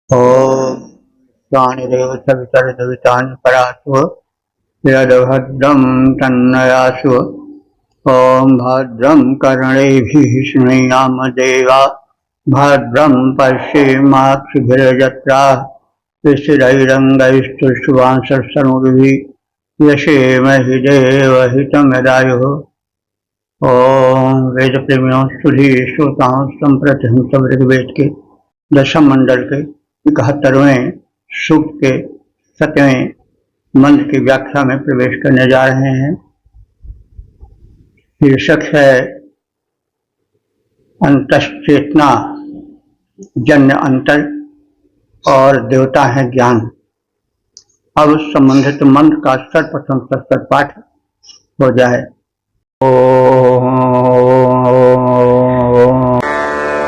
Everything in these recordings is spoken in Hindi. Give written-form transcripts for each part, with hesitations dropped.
ओम प्राणिदेव सवितरदवितानि परासु यद्भद्रं तन्नयासु। ओम भद्रं कर्णेभिः शृणुयाम देवा भद्रं पश्येमाक्षिभिर्यजत्राः स्थिरैरङ्गैस्तुष्टुवांसस्तनूभिः यशेमहि देवहितमेदायुः। ओम वेद प्रेमियों सुधी श्रोताओं संप्रतिहंसम ऋग्वेद के दशम मंडल के 71वें सूक्त के 7वें मंत्र की व्याख्या में प्रवेश करने जा रहे हैं। शीर्षक है अंतश्चेतना जन्य अंतर और देवता है ज्ञान। अब संबंधित मंत्र का सर्वप्रथम सत्तर पाठ हो जाए।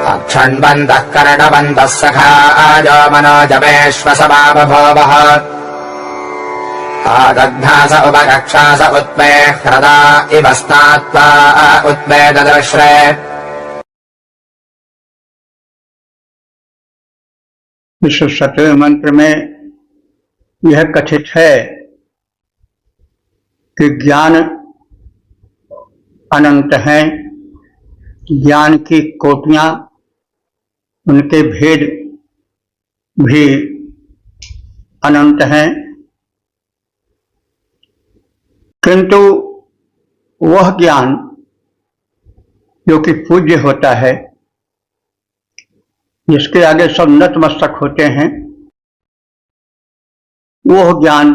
अक्षण्बन्धः कर्णबन्धः सखायो मनोजवेश्वसभावभोवः आदध्नास उपकक्षास उत्मे ह्रदा इव स्नात्वा उत्मेददर्श्रे। इस 7वें मंत्र में यह कथित है कि ज्ञान अनंत हैं, ज्ञान की कोटियां, उनके भेद भी अनंत हैं, किंतु वह ज्ञान जो कि पूज्य होता है, जिसके आगे सब नतमस्तक होते हैं, वह ज्ञान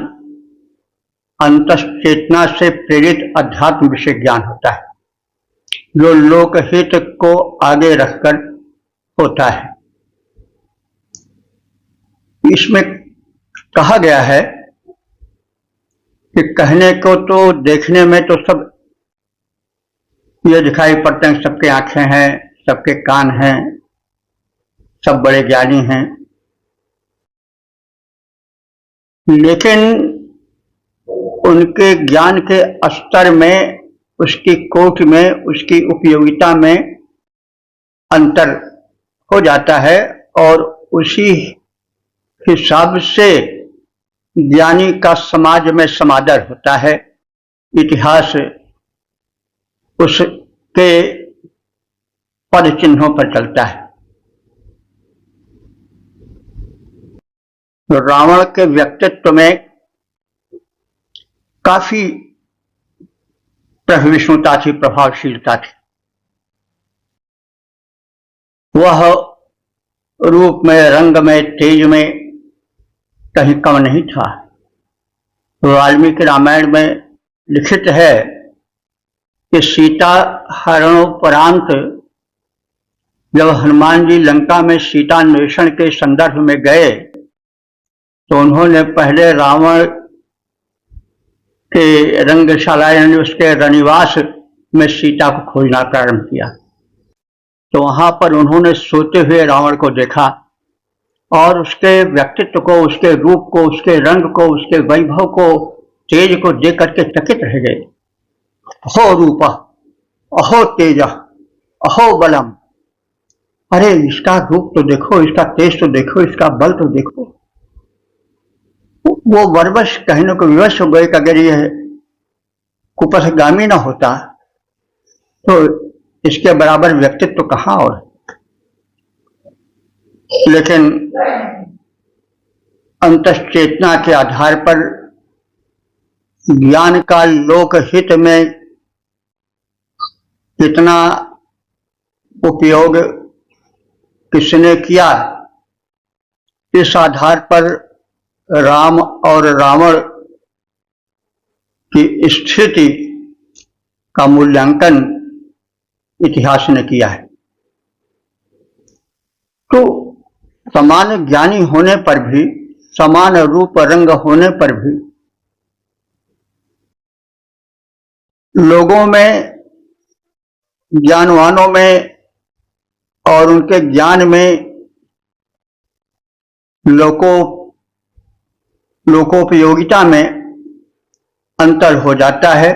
अंतश्चेतना से प्रेरित अध्यात्म विषय ज्ञान होता है, जो लोकहित को आगे रखकर होता है। इसमें कहा गया है कि कहने को तो देखने में तो सब ये दिखाई पड़ते हैं, सबके आंखें हैं, सबके कान हैं, सब बड़े ज्ञानी हैं, लेकिन उनके ज्ञान के स्तर में, उसकी कोट में, उसकी उपयोगिता में अंतर हो जाता है और उसी हिसाब से ज्ञानी का समाज में समादर होता है। इतिहास उसके पद चिन्हों पर चलता है। रावण के व्यक्तित्व में काफी प्रभविष्णुता थी, प्रभावशीलता थी। वह रूप में, रंग में, तेज में कहीं कम नहीं था। वाल्मीकि रामायण में लिखित है कि सीता हरणोपरांत जब हनुमान जी लंका में सीता अन्वेषण के संदर्भ में गए तो उन्होंने पहले रावण के रंगशाला यानी उसके रनिवास में सीता को खोजना प्रारंभ किया। तो वहां पर उन्होंने सोते हुए रावण को देखा और उसके व्यक्तित्व को, उसके रूप को, उसके रंग को, उसके वैभव को, तेज को देख करके चकित रह गए। अहो रूप, अहो तेज, अहो बलम। अरे इसका रूप तो देखो, इसका तेज तो देखो, इसका बल तो देखो। वो वरवश कहने को विवश हो गए कि अगर ये कुपथगामी न होता तो इसके बराबर व्यक्तित्व कहां और। लेकिन अंतश्चेतना के आधार पर ज्ञान का लोकहित में कितना उपयोग किसने किया, इस आधार पर राम और रावण की स्थिति का मूल्यांकन इतिहास ने किया है। तो समान ज्ञानी होने पर भी, समान रूप रंग होने पर भी लोगों में, ज्ञानवानों में और उनके ज्ञान में लोकोपयोगिता में अंतर हो जाता है।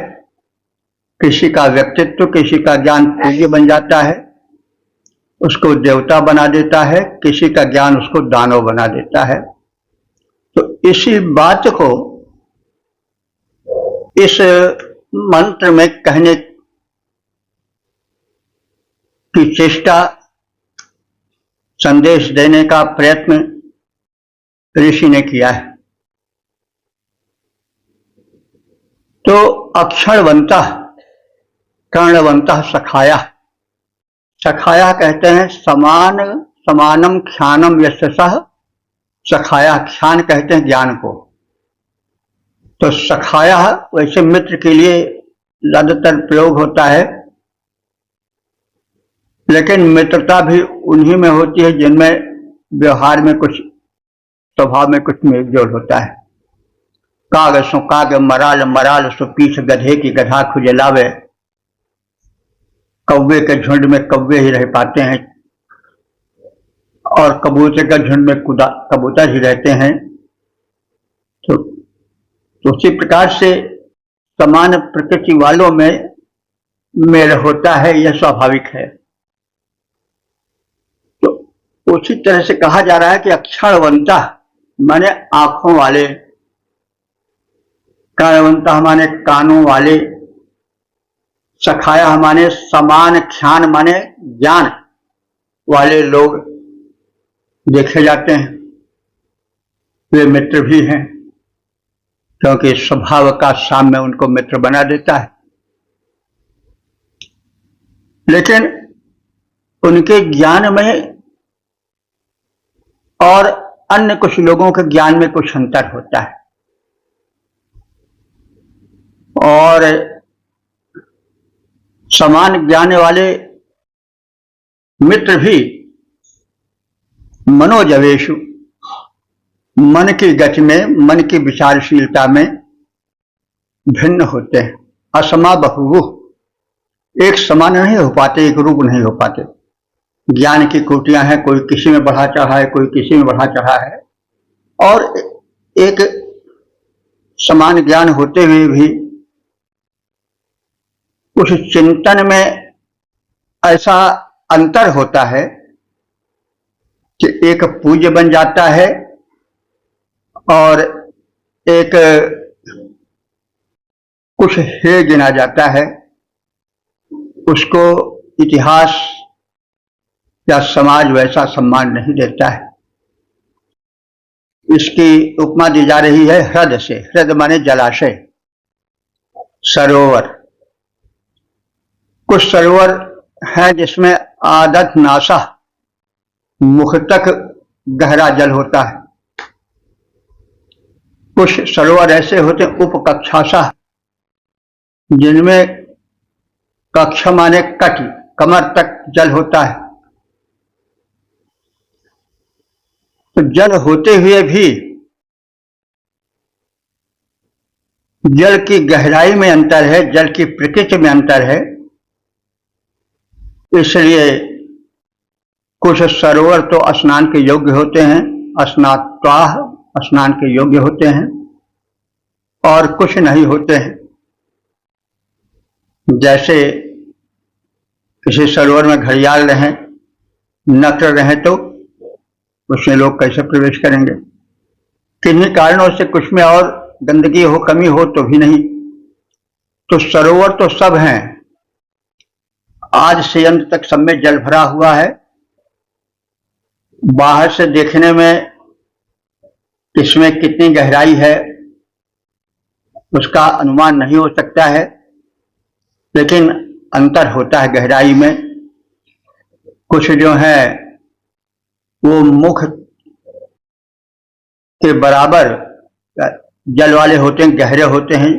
किसी का व्यक्तित्व, किसी का ज्ञान पूज्य बन जाता है, उसको देवता बना देता है, किसी का ज्ञान उसको दानव बना देता है। तो इसी बात को इस मंत्र में कहने की चेष्टा, संदेश देने का प्रयत्न ऋषि ने किया है। तो अक्षरवंतः कर्णवंतः सखाया, सखाया कहते हैं समान समानम ख्यानम यस्य सह, सखाया ख्यान कहते हैं ज्ञान को। तो सखाया वैसे मित्र के लिए ज्यादातर प्रयोग होता है, लेकिन मित्रता भी उन्हीं में होती है जिनमें व्यवहार में कुछ, स्वभाव में कुछ मेलजोल होता है। काग सो काग मराल, मराल सो पीछ गधे की, गधा खुजलावे। कौवे के झुंड में कौवे ही रह पाते हैं और कबूतर के झुंड में कबूतर ही रहते हैं। तो उसी प्रकार से समान प्रकृति वालों में मेल होता है, यह स्वाभाविक है। तो उसी तरह से कहा जा रहा है कि अक्षरवंता माने आंखों वाले, कर्णवंता माने कानों वाले, सखाया माने समान, ख्यान माने ज्ञान वाले लोग देखे जाते हैं। वे मित्र भी हैं, क्योंकि स्वभाव का साम्य उनको मित्र बना देता है। लेकिन उनके ज्ञान में और अन्य कुछ लोगों के ज्ञान में कुछ अंतर होता है, और समान ज्ञान वाले मित्र भी मनोजवेशु, मन की गति में, मन की विचारशीलता में भिन्न होते हैं। असमा बहु, एक समान नहीं हो पाते, एक रूप नहीं हो पाते। ज्ञान की कोटियां हैं, कोई किसी में बढ़ा चढ़ा है, कोई किसी में बढ़ा चढ़ा है, और एक समान ज्ञान होते हुए भी उस चिंतन में ऐसा अंतर होता है कि एक पूज्य बन जाता है और एक कुछ हे गिना जाता है। उसको इतिहास या समाज वैसा सम्मान नहीं देता है। इसकी उपमा दी जा रही है ह्रद से। ह्रद माने जलाशय, सरोवर। कुछ सरोवर है जिसमें आदत नासा, मुख तक गहरा जल होता है। कुछ सरोवर ऐसे होते हैं उपकक्षासा, जिनमें कक्ष माने कटी, कमर तक जल होता है। तो जल होते हुए भी जल की गहराई में अंतर है, जल की प्रकृति में अंतर है। इसलिए कुछ सरोवर तो स्नान के योग्य होते हैं, स्नात्वाह, स्नान के योग्य होते हैं, और कुछ नहीं होते हैं। जैसे किसी सरोवर में घड़ियाल रहें, नक्र रहें, तो उसमें लोग कैसे प्रवेश करेंगे? किन्हीं कारणों से कुछ में और गंदगी हो, कमी हो तो भी नहीं। तो सरोवर तो सब हैं, आज से अंत तक सब में जल भरा हुआ है। बाहर से देखने में इसमें कितनी गहराई है उसका अनुमान नहीं हो सकता है, लेकिन अंतर होता है गहराई में। कुछ जो है वो मुख के बराबर जल वाले होते हैं, गहरे होते हैं।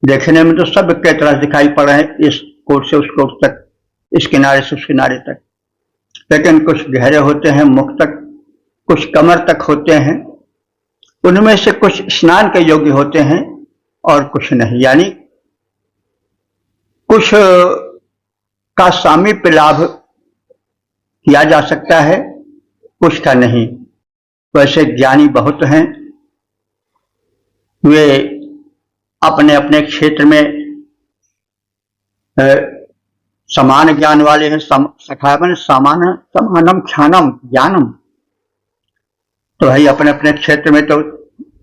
देखने में तो सब के तरह दिखाई पड़ रहे हैं, इस कोट से उस कोट तक, इस किनारे से उस किनारे तक। लेकिन कुछ गहरे होते हैं मुख तक, कुछ कमर तक होते हैं। उनमें से कुछ स्नान के योग्य होते हैं और कुछ नहीं, यानी कुछ का सामीप्य लाभ किया जा सकता है, कुछ का नहीं। वैसे ज्ञानी बहुत हैं, वे अपने अपने क्षेत्र में समान ज्ञान वाले हैं। सखावन समानम ख्यानम ज्ञानम, तो भाई अपने अपने क्षेत्र में तो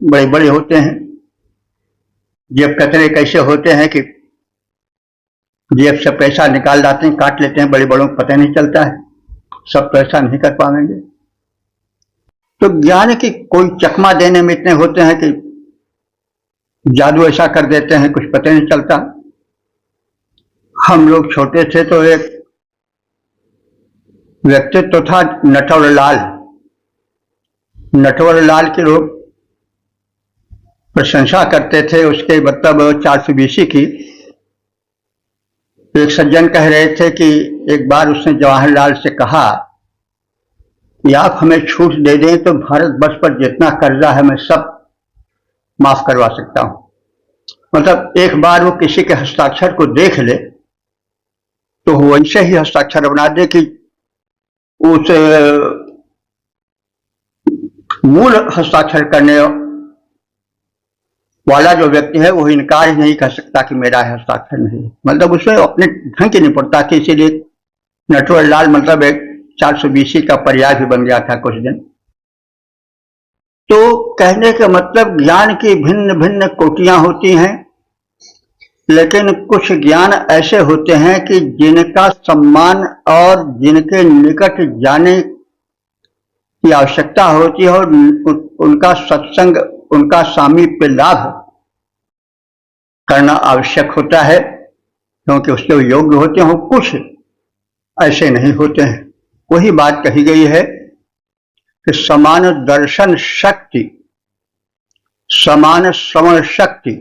बड़े बड़े होते हैं। जेब कतरे कैसे होते हैं कि जेब से पैसा निकाल लाते हैं, काट लेते हैं, बड़े बड़ों को पता नहीं चलता है, सब पैसा नहीं कर पाएंगे। तो ज्ञान की कोई चकमा देने में इतने होते हैं कि जादू ऐसा कर देते हैं, कुछ पता नहीं चलता। हम लोग छोटे थे तो एक व्यक्तित्व था नटवर लाल। नटवर लाल की लोग प्रशंसा करते थे, उसके मतलब 420 की। एक सज्जन कह रहे थे कि एक बार उसने जवाहरलाल से कहा कि आप हमें छूट दे दें तो भारतवर्ष पर जितना कर्जा है मैं सब माफ करवा सकता हूं। मतलब एक बार वो किसी के हस्ताक्षर को देख ले तो वैसे ही हस्ताक्षर बना दे कि उस मूल हस्ताक्षर करने वाला जो व्यक्ति है वो इनकार ही नहीं कर सकता कि मेरा हस्ताक्षर नहीं। मतलब उसमें अपने ढंग की नहीं पड़ता कि इसीलिए नटवर लाल मतलब एक 420 का पर्याय भी बन गया था कुछ दिन। तो कहने का मतलब ज्ञान की भिन्न भिन्न कोटियां होती हैं, लेकिन कुछ ज्ञान ऐसे होते हैं कि जिनका सम्मान और जिनके निकट जाने की आवश्यकता होती है और उनका सत्संग, उनका सामीप्य लाभ करना आवश्यक होता है, क्योंकि उसके योग्य होते हैं। कुछ ऐसे नहीं होते हैं। वही बात कही गई है कि समान दर्शन शक्ति, समान श्रवण शक्ति,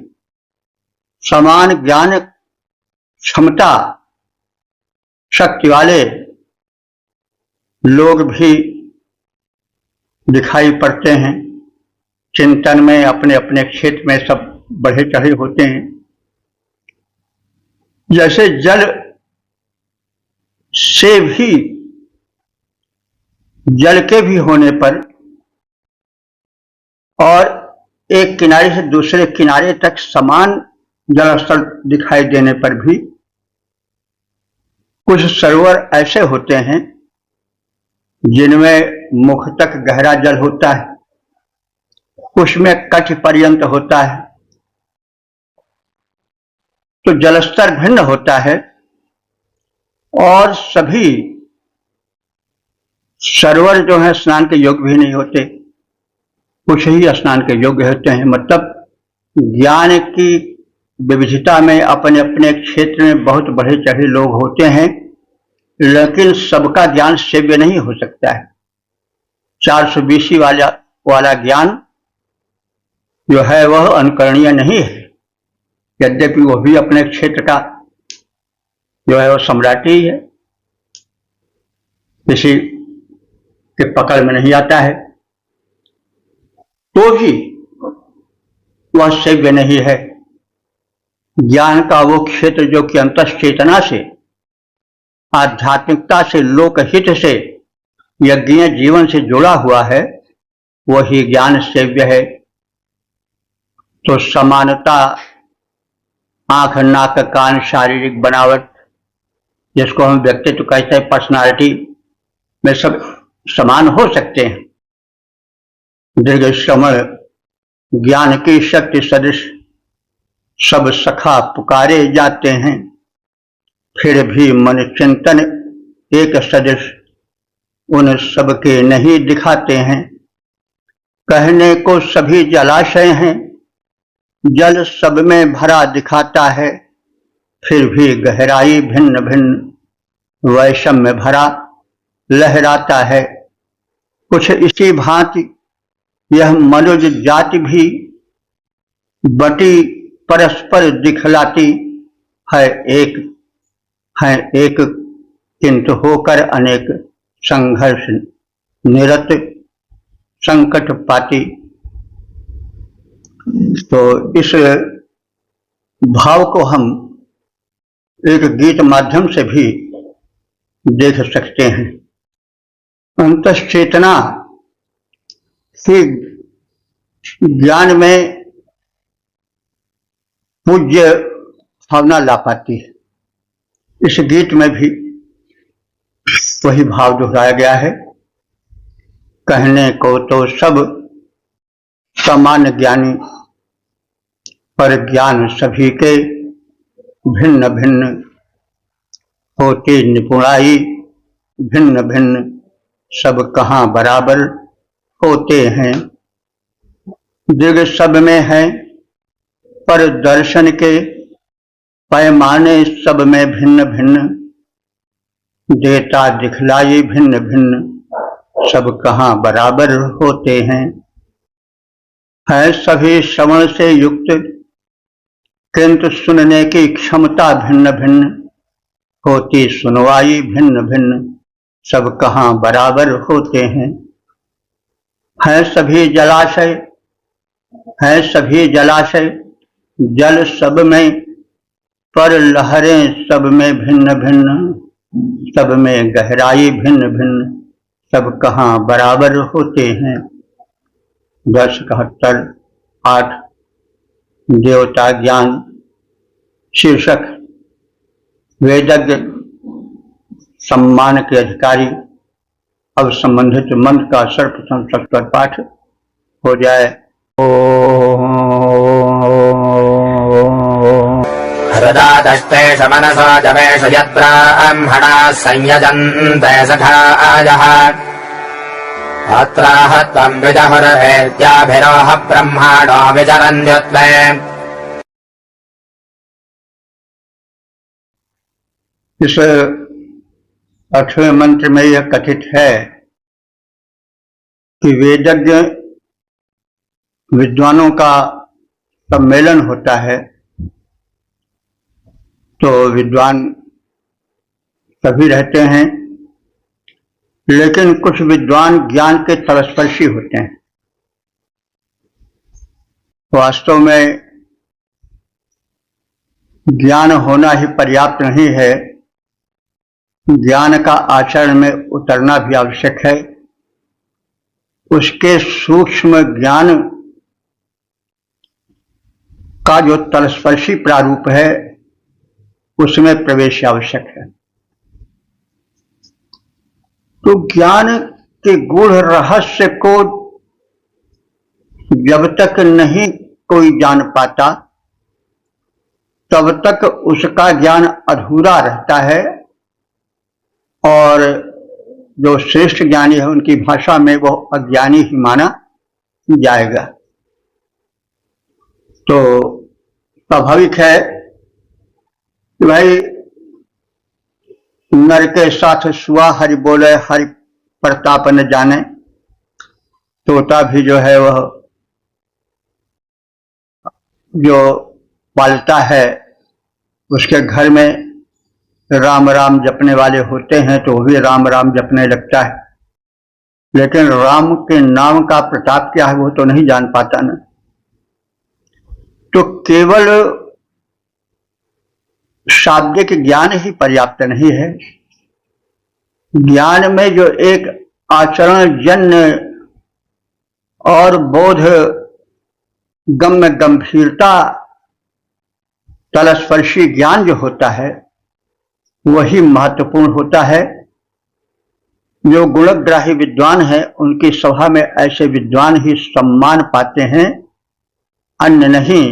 समान ज्ञान क्षमता शक्ति वाले लोग भी दिखाई पड़ते हैं। चिंतन में अपने अपने क्षेत्र में सब बढ़े चढ़े होते हैं। जैसे जल से भी, जल के भी होने पर और एक किनारे से दूसरे किनारे तक समान जल स्तर दिखाई देने पर भी कुछ सरोवर ऐसे होते हैं जिनमें मुख तक गहरा जल होता है, कुछ में कच्छ पर्यंत होता है। तो जलस्तर भिन्न होता है और सभी सरोवर जो है स्नान के योग्य भी नहीं होते, कुछ ही स्नान के योग्य होते हैं। मतलब ज्ञान की विविधता में अपने अपने क्षेत्र में बहुत बढ़े चढ़े लोग होते हैं, लेकिन सबका ज्ञान सेव्य नहीं हो सकता है। 420 वाला ज्ञान जो है वह अनुकरणीय नहीं है, यद्यपि वह भी अपने क्षेत्र का जो है वह सम्राट ही है, किसी के पकड़ में नहीं आता है, तो भी वह सेव्य नहीं है। ज्ञान का वो क्षेत्र जो कि अंतश्चेतना से, आध्यात्मिकता से, लोकहित से, यज्ञीय जीवन से जुड़ा हुआ है, वही ज्ञान सेव्य है। तो समानता, आंख नाक कान शारीरिक बनावट, जिसको हम व्यक्तित्व कहते हैं, पर्सनालिटी में सब समान हो सकते हैं। दीर्घ श्रवण ज्ञान की शक्ति सदृश सब सखा पुकारे जाते हैं, फिर भी मन चिंतन एक सदृश उन सबके नहीं दिखाते हैं। कहने को सभी जलाशय हैं, जल सब में भरा दिखाता है, फिर भी गहराई भिन्न भिन्न वैषम्य भरा लहराता है। कुछ इसी भांति यह मनुज जाति भी बटी परस्पर दिखलाती है एक किंतु होकर अनेक संघर्ष निरत संकट पाती। तो इस भाव को हम एक गीत माध्यम से भी देख सकते हैं। अंतश्चेतना ही ज्ञान में पूज्य भावना ला पाती है। इस गीत में भी वही भाव दोहराया गया है। कहने को तो सब समान ज्ञानी, पर ज्ञान सभी के भिन्न भिन्न, होती निपुणाई भिन्न भिन्न, सब कहाँ बराबर होते हैं। दिग सब में है पर दर्शन के पैमाने सब में भिन्न भिन्न, देता दिखलाई भिन्न भिन्न, सब कहाँ बराबर होते हैं। है सभी श्रवण से युक्त किंतु सुनने की क्षमता भिन्न भिन्न, होती सुनवाई भिन्न भिन्न, सब कहाँ बराबर होते हैं। है सभी जलाशय, है सभी जलाशय जल सब में, पर लहरें सब में भिन्न भिन्न, सब में गहराई भिन्न भिन्न, सब कहाँ बराबर होते हैं। 1071-8 देवता ज्ञान शीर्षक। वेदज्ञ सम्मान के अधिकारी। अब संबंधित मंत्र का सर्वप्रथम सत्वर पाठ हो जाए। हृदादष्टेष मनसा जवेश यत्ब्राह्मणाः संयजन्ते सखायः, अत्राह त्वं विजहुर्वेद्याभिरोह ब्रह्माणो विचरन्त्युत्वे। इस 8वें मंत्र में यह कथित है कि वेदज्ञ विद्वानों का सम्मेलन होता है, तो विद्वान सभी रहते हैं, लेकिन कुछ विद्वान ज्ञान के तलस्पर्शी होते हैं। वास्तव में ज्ञान होना ही पर्याप्त नहीं है, ज्ञान का आचरण में उतरना भी आवश्यक है। उसके सूक्ष्म ज्ञान का जो तलस्पर्शी प्रारूप है, उसमें प्रवेश आवश्यक है। तो ज्ञान के गूढ़ रहस्य को जब तक नहीं कोई जान पाता, तब तक उसका ज्ञान अधूरा रहता है, और जो श्रेष्ठ ज्ञानी है उनकी भाषा में वो अज्ञानी ही माना जाएगा। तो स्वाभाविक है कि भाई नर के साथ सुआ हरि बोले हरि प्रताप न जाने। तोता भी जो है वह जो पालता है, उसके घर में राम राम जपने वाले होते हैं तो वो भी राम राम जपने लगता है, लेकिन राम के नाम का प्रताप क्या है वो तो नहीं जान पाता ना। तो केवल शाब्दिक ज्ञान ही पर्याप्त नहीं है। ज्ञान में जो एक आचरण जन्य और बोध गम्य गंभीरता तलस्पर्शी ज्ञान जो होता है, वही महत्वपूर्ण होता है। जो गुणग्राही विद्वान है, उनकी सभा में ऐसे विद्वान ही सम्मान पाते हैं, अन्य नहीं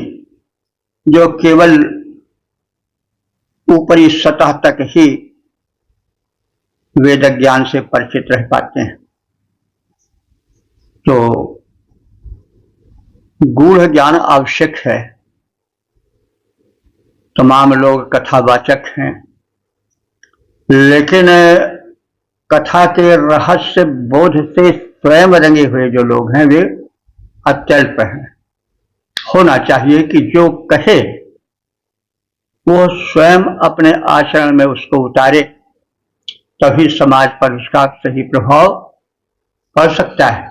जो केवल ऊपरी सतह तक ही वेद ज्ञान से परिचित रह पाते हैं। तो गूढ़ ज्ञान आवश्यक है। तमाम लोग कथावाचक हैं, लेकिन कथा के रहस्य बोध से स्वयं रंगे हुए जो लोग हैं वे अत्यल्प हैं। होना चाहिए कि जो कहे वो स्वयं अपने आचरण में उसको उतारे, तभी समाज पर उसका सही प्रभाव पड़ सकता है।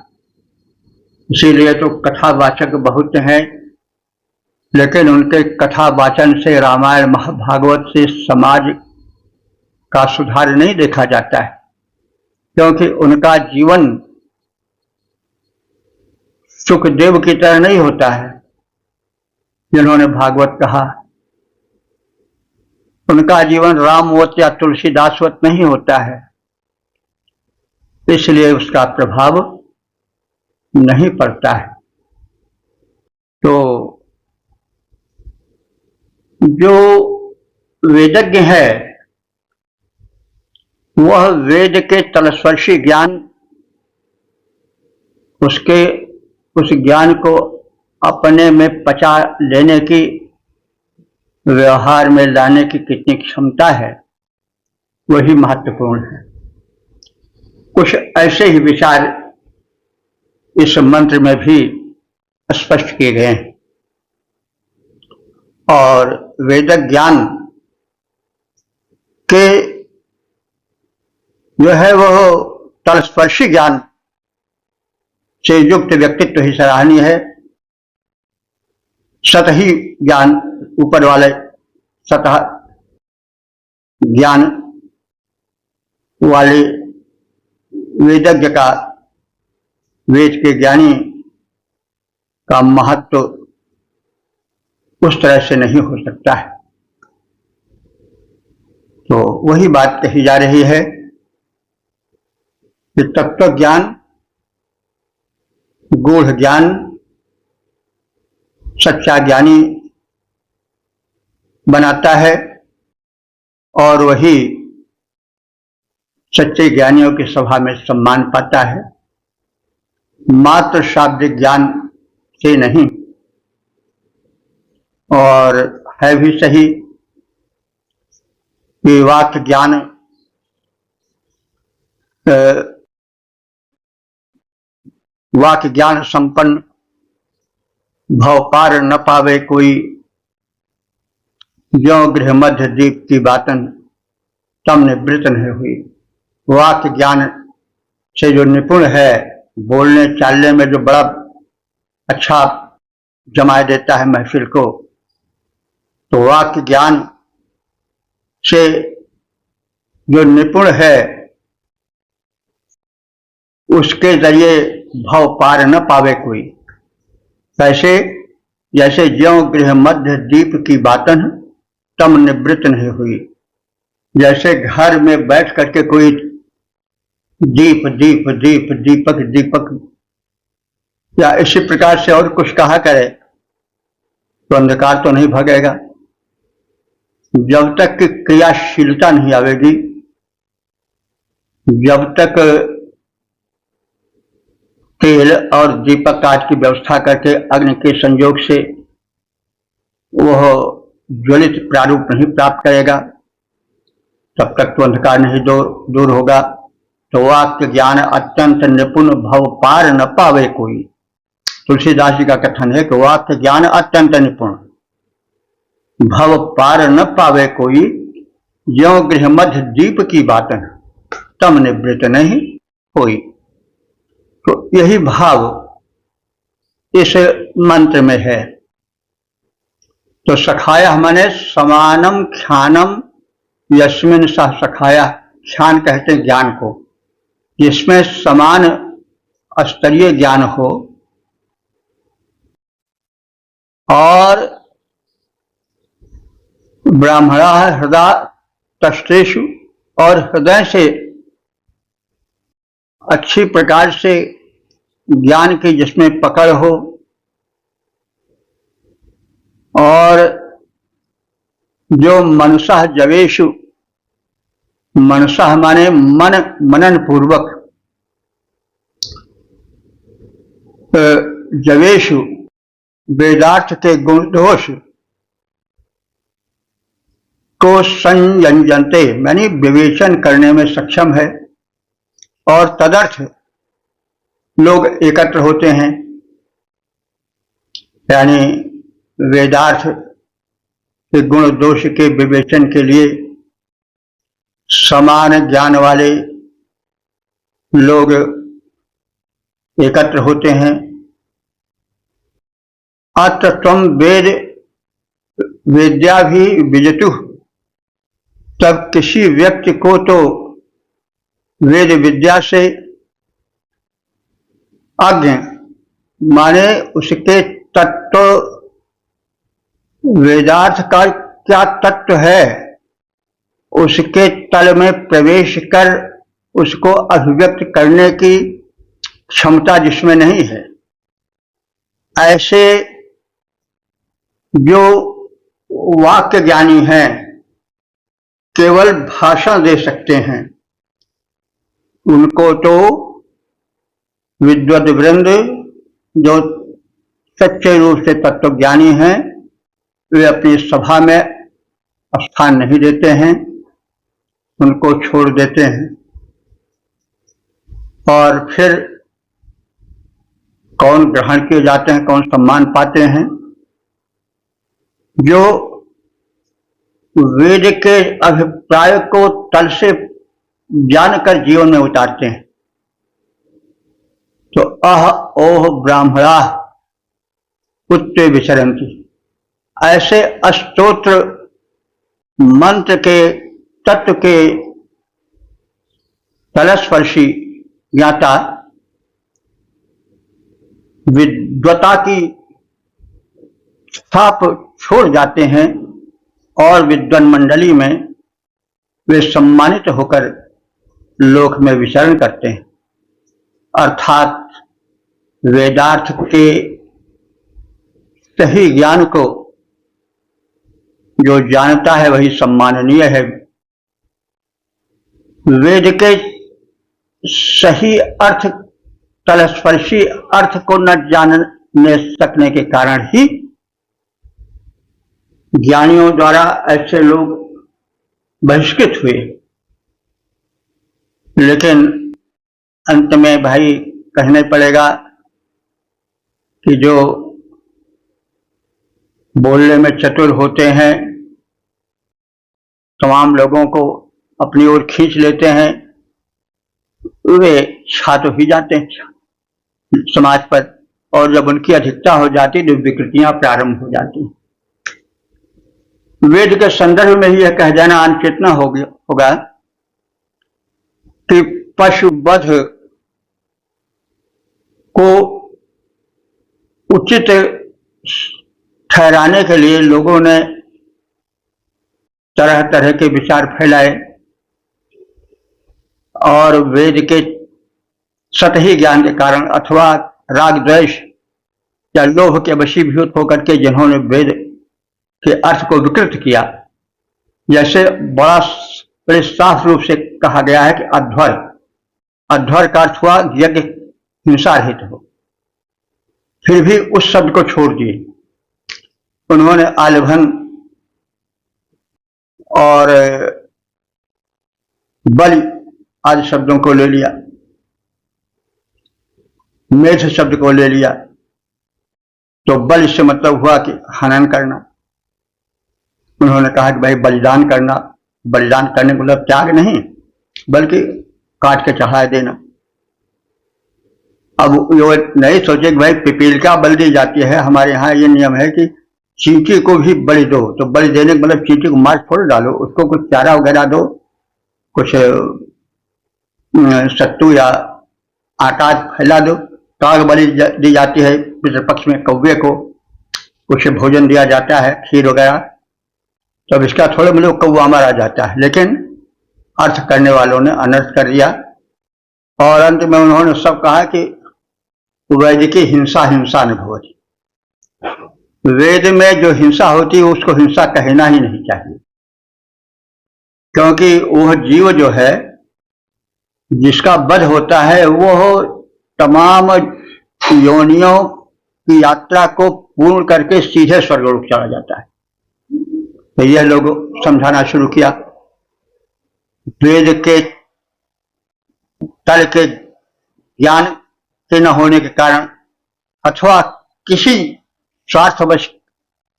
इसीलिए तो कथावाचक बहुत हैं, लेकिन उनके कथा वाचन से, रामायण महाभागवत से समाज का सुधार नहीं देखा जाता है, क्योंकि उनका जीवन सुखदेव की तरह नहीं होता है, जिन्होंने भागवत कहा। उनका जीवन रामवत या तुलसीदासवत नहीं होता है, इसलिए उसका प्रभाव नहीं पड़ता है। तो जो वेदज्ञ है वह वेद के तलस्पर्शी ज्ञान, उसके उस ज्ञान को अपने में पचा लेने की, व्यवहार में लाने की कितनी क्षमता है, वही महत्वपूर्ण है। कुछ ऐसे ही विचार इस मंत्र में भी स्पष्ट किए गए हैं। और वेद ज्ञान के जो है वह तलस्पर्शी ज्ञान से युक्त व्यक्तित्व ही सराहनीय है। सतही ज्ञान, ऊपर वाले सतह ज्ञान वाले वेदज्ञ का, वेद के ज्ञानी का महत्व उस तरह से नहीं हो सकता है। तो वही बात कही जा रही है कि तत्व ज्ञान, गूढ़ ज्ञान सच्चा ज्ञानी बनाता है और वही सच्चे ज्ञानियों की सभा में सम्मान पाता है, मात्र शाब्दिक ज्ञान से नहीं। और है भी सही कि वाक्य ज्ञान वाक्य ज्ञान संपन्न भव पार न पावे कोई, ज्यों गृह मध्य दीप की बातन तम निवृत नहीं हुई। वाक्य ज्ञान से जो निपुण है, बोलने चालने में जो बड़ा अच्छा जमा देता है महफिल को, तो वाक्य ज्ञान से जो निपुण है उसके जरिए भव पार न पावे कोई। कैसे? जैसे ज्यों गृह मध्य दीप की बातन तम निवृत नहीं हुई। जैसे घर में बैठ करके कोई दीप दीप दीप दीपक दीपक या इसी प्रकार से और कुछ कहा करे तो अंधकार तो नहीं भगेगा। जब तक कि क्रियाशीलता नहीं आवेगी, जब तक तेल और दीपक काट की व्यवस्था करके अग्नि के संयोग से वह ज्वलित प्रारूप नहीं प्राप्त करेगा, तब तक तो अंधकार नहीं दूर होगा। तो वाक्य ज्ञान अत्यंत निपुण भव पार न पावे कोई। तुलसीदास जी का कथन है कि वाक्य ज्ञान अत्यंत निपुण भव पार न पावे कोई, ज्यों गृह मध्य दीप की बातन तम निवृत नहीं होई। तो यही भाव इस मंत्र में है। तो सखाया माने समानम ख्यानम यस्मिन सह सखाया। ख्यान कहते हैं ज्ञान को, जिसमें समान स्तरीय ज्ञान हो और ब्राह्मणा हृदय तष्टेषु, और हृदय से अच्छी प्रकार से ज्ञान की जिसमें पकड़ हो, और जो मनसः जवेषु, मनसः माने मनन पूर्वक, जवेषु वेदार्थ के गुण दोष को संयंजनते यानी विवेचन करने में सक्षम है, और तदर्थ लोग एकत्र होते हैं। यानी वेदार्थ के गुण दोष के विवेचन के लिए समान ज्ञान वाले लोग एकत्र होते हैं। अत्र त्वं वेद विद्या भी विजतु, तब किसी व्यक्ति को तो वेद विद्या से अज्ञ माने उसके तत्व, वेदार्थ का क्या तत्व है उसके तल में प्रवेश कर उसको अभिव्यक्त करने की क्षमता जिसमें नहीं है, ऐसे जो वाक्य ज्ञानी हैं, केवल भाषण दे सकते हैं, उनको तो विद्वत वृंद जो सच्चे रूप से तत्वज्ञानी हैं, वे अपनी सभा में स्थान नहीं देते हैं, उनको छोड़ देते हैं। और फिर कौन ग्रहण किए जाते हैं, कौन सम्मान पाते हैं? जो वेद के अभिप्राय को तल से जानकर जीवन में उतारते हैं। तो अह ओह ब्राह्मणा उत्ते विचरन्ति, ऐसे स्तोत्र मंत्र के तत्व के तलस्पर्शी ज्ञाता विद्वता की छाप छोड़ जाते हैं और विद्वान मंडली में वे सम्मानित होकर लोक में विचरण करते हैं। अर्थात वेदार्थ के सही ज्ञान को जो जानता है वही सम्माननीय है। वेद के सही अर्थ, तलस्पर्शी अर्थ को न जानने सकने के कारण ही ज्ञानियों द्वारा ऐसे लोग बहिष्कृत हुए। लेकिन अंत में भाई कहना पड़ेगा कि जो बोलने में चतुर होते हैं, तमाम लोगों को अपनी ओर खींच लेते हैं, वे छा तो ही जाते हैं समाज पर, और जब उनकी अधिकता हो जाती तो विकृतियां प्रारंभ हो जाती। वेद के संदर्भ में ही यह कह जाना अनचेतना होगा कि पशुवध को उचित ठहराने के लिए लोगों ने तरह तरह के विचार फैलाए और वेद के सतही ज्ञान के कारण अथवा राग द्वेष या लोभ के वशीभूत होकर के जिन्होंने वेद के अर्थ को विकृत किया, जैसे बड़े साफ रूप से कहा गया है कि अध्वर, अध्वर का अर्थ हुआ यज्ञ हिंसा रहित हो, फिर भी उस शब्द को छोड़ दिए। उन्होंने आलभन और बलि आदि शब्दों को ले लिया, मेध शब्द को ले लिया। तो बलि से मतलब हुआ कि हनन करना। उन्होंने कहा कि भाई बलिदान करना, बलिदान करने को मतलब त्याग नहीं बल्कि काट के चढ़ा देना। अब वो नहीं सोचे कि भाई पिपीलिका बलि दी जाती है, हमारे यहाँ ये नियम है कि चींटी को भी बलि दो। तो बलि देने का मतलब चींटी को मार फोड़ डालो, उसको कुछ चारा वगैरह दो, कुछ सत्तू या आटा फैला दो। काग बलि दी जाती है पितृपक्ष में, कौवे को कुछ भोजन दिया जाता है, खीर वगैरह। तो अब इसका थोड़ा मतलब कौवा मारा जाता है, लेकिन अर्थ करने वालों ने अनर्थ कर दिया। और अंत में उन्होंने सब कहा कि वैदिक हिंसा हिंसा न भवति, वेद में जो हिंसा होती है उसको हिंसा कहना ही नहीं चाहिए, क्योंकि वह जीव जो है जिसका वध होता है वो तमाम योनियों की यात्रा को पूर्ण करके सीधे स्वर्गलोक चला जाता है। तो यह लोग समझाना शुरू किया, वेद के तल के ज्ञान के न होने के कारण अथवा किसी स्वार्थवश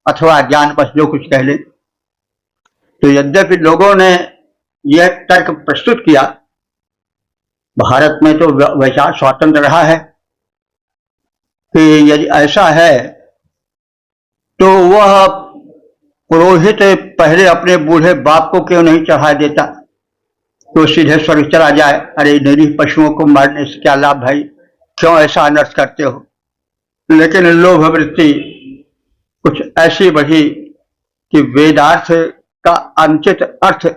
अथवा ज्ञानवश जो कुछ कह ले। तो यद्यपि लोगों ने यह तर्क प्रस्तुत किया, भारत में तो विचार स्वतंत्र रहा है कि यदि ऐसा है तो वह पुरोहित पहले अपने बूढ़े बाप को क्यों नहीं चढ़ा देता, तो सीधे स्वर्ग चला जाए। अरे निरीह पशुओं को मारने से क्या लाभ भाई, क्यों ऐसा अनर्थ करते हो। लेकिन लोभ वृत्ति कुछ ऐसी बढ़ी कि वेदार्थ का अनुचित अर्थ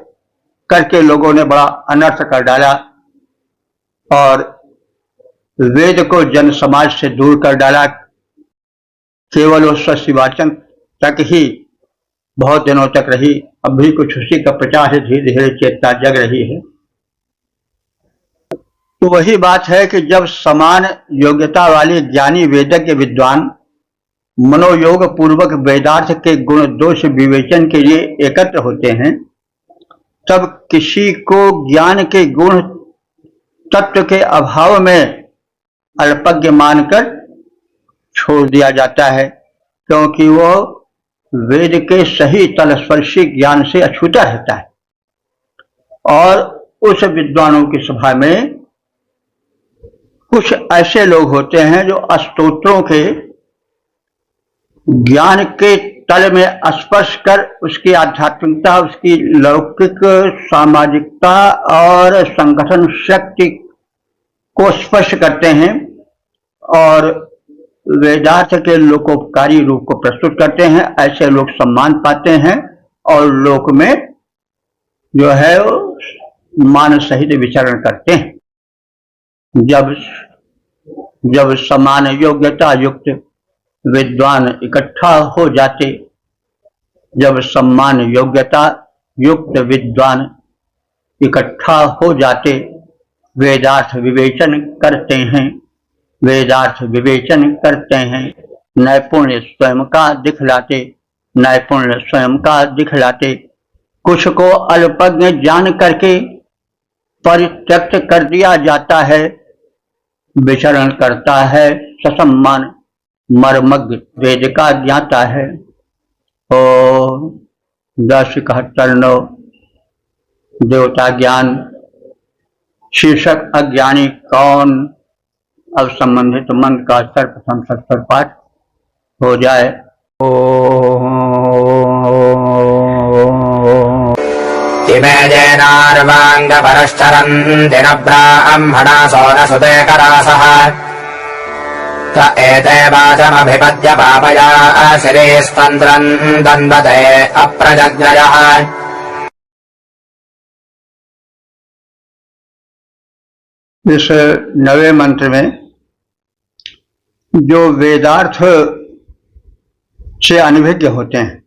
करके लोगों ने बड़ा अनर्थ कर डाला और वेद को जन समाज से दूर कर डाला। केवल वो स्वशिवाचन तक ही बहुत दिनों तक रही। अब भी कुछ उसी का प्रचार है, धीरे धीरे चेतना जग रही है। तो वही बात है कि जब समान योग्यता वाले ज्ञानी वेदज्ञ विद्वान मनोयोग पूर्वक वेदार्थ के गुण दोष विवेचन के लिए एकत्र होते हैं, तब किसी को ज्ञान के गुण तत्व के अभाव में अल्पज्ञ मानकर छोड़ दिया जाता है, क्योंकि वो वेद के सही तलस्पर्शी ज्ञान से अछूता रहता है। और उस विद्वानों की सभा में कुछ ऐसे लोग होते हैं जो स्तोत्रों के ज्ञान के तल में स्पर्श कर उसकी आध्यात्मिकता, उसकी लौकिक सामाजिकता और संगठन शक्ति को स्पर्श करते हैं और वेदार्थ के लोकोपकारी रूप को प्रस्तुत करते हैं। ऐसे लोग सम्मान पाते हैं और लोक में जो है मान सहित विचरण करते हैं। जब समान योग्यता युक्त विद्वान इकट्ठा हो जाते, जब सम्मान योग्यता युक्त विद्वान इकट्ठा हो जाते, वेदार्थ विवेचन करते हैं, वेदार्थ विवेचन करते हैं, नैपुण्य स्वयं का दिखलाते, नैपुण्य स्वयं का दिखलाते, कुछ को अल्पज्ञ जान करके परित्यक्त कर दिया जाता है, विचरण करता है ससम्मान मर्मज्ञ वेद का ज्ञाता है। ओ 10-71 देवता ज्ञान शीर्षक अज्ञानी कौन। अब संबंधित मंत्र का सर्वप्रथम सत्तर पाठ हो जाए। इमे जैनार्वांग परश्चरन्ति न ब्राह्मणासो न सुते करासः त एते वाचमभिपद्य पापया शिरेस्तन्त्रम् दन्वते अप्रजज्ञयः। इस नवे मंत्र में जो वेदार्थ से अनभिज्ञ होते हैं,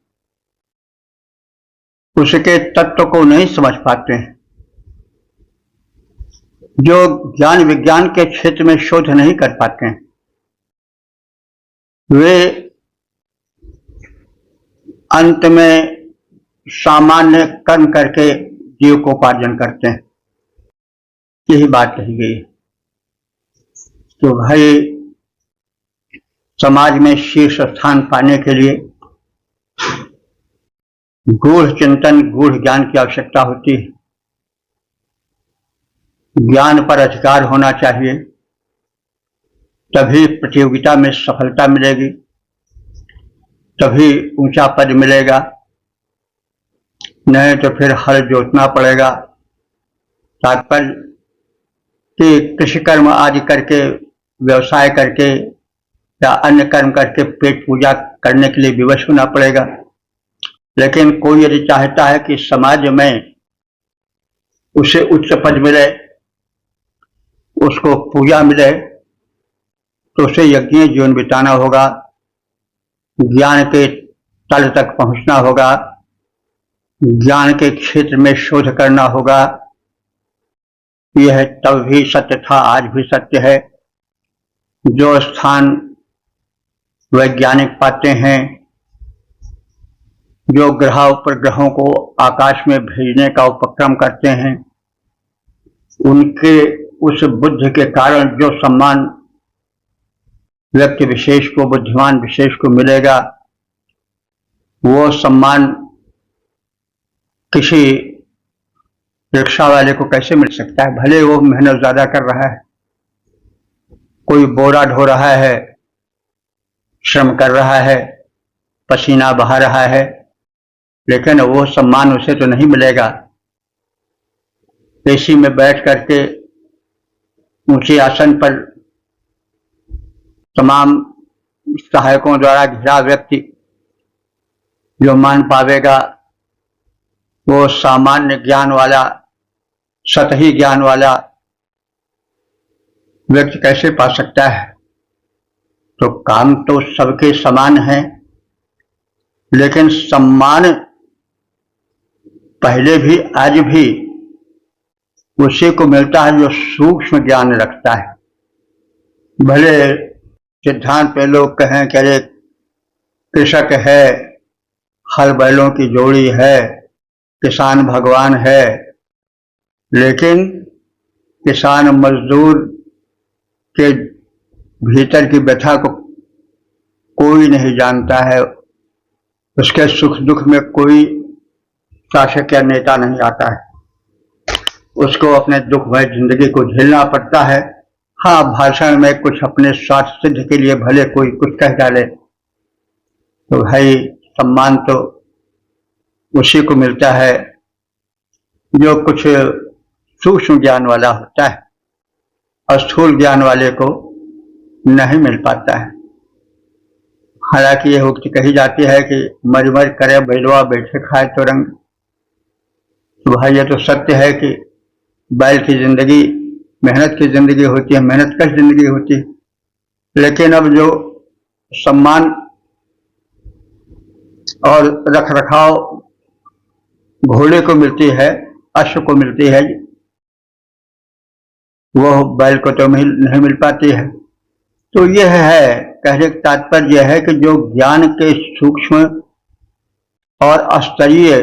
उसके तत्व को नहीं समझ पाते हैं, जो ज्ञान विज्ञान के क्षेत्र में शोध नहीं कर पाते हैं, वे अंत में सामान्य कर्म करके जीव को उपार्जन करते हैं। यही बात कही गई तो भाई समाज में शीर्ष स्थान पाने के लिए गूढ़ चिंतन, गूढ़ ज्ञान की आवश्यकता होती है। ज्ञान पर अधिकार होना चाहिए, तभी प्रतियोगिता में सफलता मिलेगी, तभी ऊंचा पद मिलेगा, नहीं तो फिर हल जोतना पड़ेगा। तात्पर्य कि कृषि कर्म आदि करके, व्यवसाय करके या अन्य कर्म करके पेट पूजा करने के लिए विवश होना पड़ेगा। लेकिन कोई यदि चाहता है कि समाज में उसे उच्च पद मिले, उसको पूजा मिले, तो उसे यज्ञ जीवन बिताना होगा, ज्ञान के तल तक पहुंचना होगा, ज्ञान के क्षेत्र में शोध करना होगा। यह तब भी सत्य था, आज भी सत्य है। जो स्थान वैज्ञानिक पाते हैं, जो ग्रह उपग्रहों को आकाश में भेजने का उपक्रम करते हैं, उनके उस बुद्धि के कारण जो सम्मान व्यक्ति विशेष को, बुद्धिमान विशेष को मिलेगा, वो सम्मान किसी रिक्शा वाले को कैसे मिल सकता है? भले वो मेहनत ज्यादा कर रहा है, कोई बोरा ढो रहा है, श्रम कर रहा है, पसीना बहा रहा है, लेकिन वो सम्मान उसे तो नहीं मिलेगा। एसी में बैठ करके ऊंचे आसन पर तमाम सहायकों द्वारा घिरा व्यक्ति जो मान पावेगा, वो सामान्य ज्ञान वाला सतही ज्ञान वाला व्यक्ति कैसे पा सकता है? तो काम तो सबके समान है, लेकिन सम्मान पहले भी आज भी उसी को मिलता है जो सूक्ष्म ज्ञान रखता है। भले सिद्धांत पे लोग कहें कि अरे कृषक है, हल बैलों की जोड़ी है, किसान भगवान है, लेकिन किसान मजदूर के भीतर की व्यथा को कोई नहीं जानता है, उसके सुख दुख में कोई शासक या नेता नहीं आता है, उसको अपने दुख भरी जिंदगी को झेलना पड़ता है। हाँ, भाषण में कुछ अपने स्वार्थ सिद्ध के लिए भले कोई कुछ कह डाले, तो भाई सम्मान तो उसी को मिलता है जो कुछ सूक्ष्म ज्ञान वाला होता है, और स्थूल ज्ञान वाले को नहीं मिल पाता है। हालांकि यह उक्ति कही जाती है कि मर मर करे बैलवा बैठे खाए तो रंग। तो भाई ये तो सत्य है कि बैल की जिंदगी मेहनत की जिंदगी होती है, मेहनत कश जिंदगी होती है, लेकिन अब जो सम्मान और रख रखाव घोड़े को मिलती है, अश्व को मिलती है, वो बैल को तो नहीं मिल पाती है। तो यह है, कहने का तात्पर्य यह है कि जो ज्ञान के सूक्ष्म और स्तरीय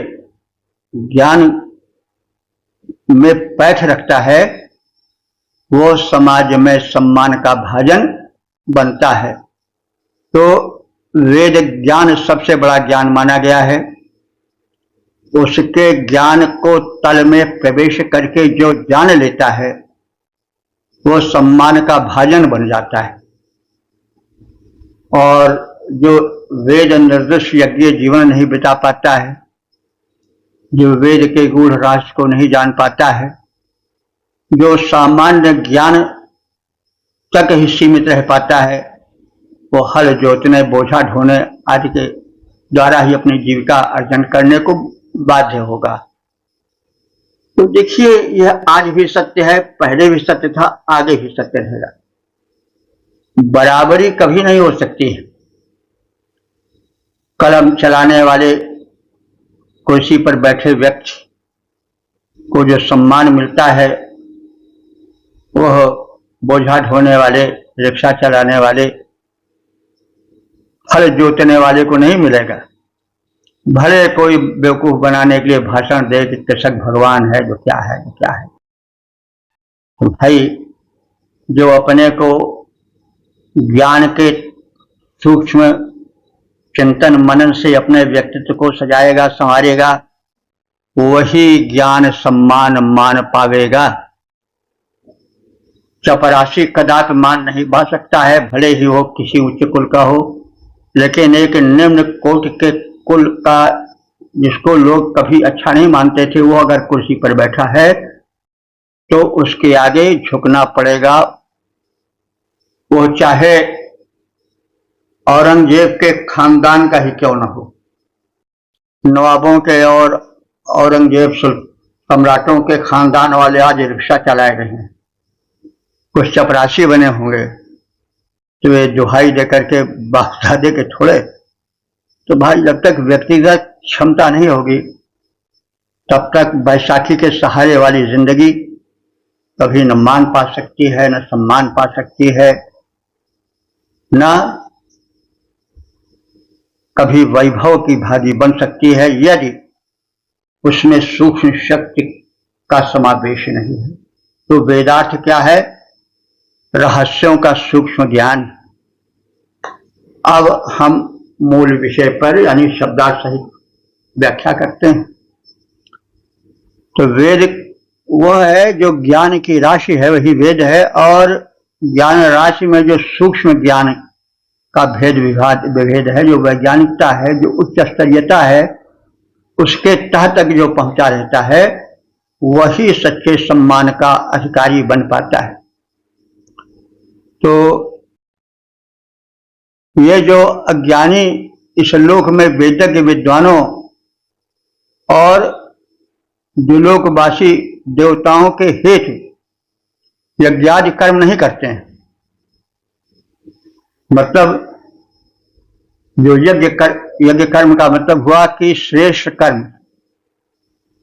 ज्ञान में पैठ रखता है, वो समाज में सम्मान का भाजन बनता है। तो वेद ज्ञान सबसे बड़ा ज्ञान माना गया है। उसके ज्ञान को तल में प्रवेश करके जो जान लेता है, वो सम्मान का भाजन बन जाता है। और जो वेद निर्दिष्ट यज्ञ जीवन नहीं बिता पाता है, जो वेद के गूढ़ रहस्य को नहीं जान पाता है, जो सामान्य ज्ञान तक ही सीमित रह पाता है, वो हल जोतने, बोझा ढोने आदि के द्वारा ही अपनी जीविका अर्जन करने को बाध्य होगा। तो देखिए, यह आज भी सत्य है, पहले भी सत्य था, आगे भी सत्य रहेगा। बराबरी कभी नहीं हो सकती है। कलम चलाने वाले कुर्सी पर बैठे व्यक्ति को जो सम्मान मिलता है, वह बोझा ढोने वाले, रिक्शा चलाने वाले, हल जोतने वाले को नहीं मिलेगा। भले कोई बेवकूफ बनाने के लिए भाषण दे कि कृषक भगवान है, जो क्या है, जो क्या है। तो भाई जो अपने को ज्ञान के सूक्ष्म चिंतन मनन से अपने व्यक्तित्व को सजाएगा, संवारेगा, वही ज्ञान सम्मान मान पावेगा। चपरासी कदापि मान नहीं पा सकता है, भले ही वो किसी उच्च कुल का हो, लेकिन एक निम्न कोटि के कुल का, जिसको लोग कभी अच्छा नहीं मानते थे, वो अगर कुर्सी पर बैठा है तो उसके आगे झुकना पड़ेगा। वो चाहे औरंगजेब के खानदान का ही क्यों न हो। नवाबों के और औरंगजेब सम्राटों के खानदान वाले आज रिक्शा चलाए रहे हैं, कुछ चपरासी बने होंगे तो वे दुहाई देकर के बापदादे के थोड़े। तो भाई जब तक व्यक्तिगत क्षमता नहीं होगी, तब तक बैसाखी के सहारे वाली जिंदगी कभी न मान पा सकती है, न सम्मान पा सकती है, न कभी वैभव की भागी बन सकती है, यदि उसमें सूक्ष्म शक्ति का समावेश नहीं है। तो वेदार्थ क्या है? रहस्यों का सूक्ष्म ज्ञान। अब हम मूल विषय पर यानी शब्दार्थ सहित व्याख्या करते हैं। तो वेद वह है जो ज्ञान की राशि है, वही वेद है। और ज्ञान राशि में जो सूक्ष्म ज्ञान का विभेद है, जो वैज्ञानिकता है, जो उच्च स्तरीयता है, उसके तह तक जो पहुंचा रहता है, वही सच्चे सम्मान का अधिकारी बन पाता है। तो ये जो अज्ञानी इस लोक में वेदज्ञ विद्वानों और दुलोकवासी देवताओं के हेतु यज्ञादि कर्म नहीं करते हैं। मतलब जो यज्ञ कर्म का मतलब हुआ कि श्रेष्ठ कर्म,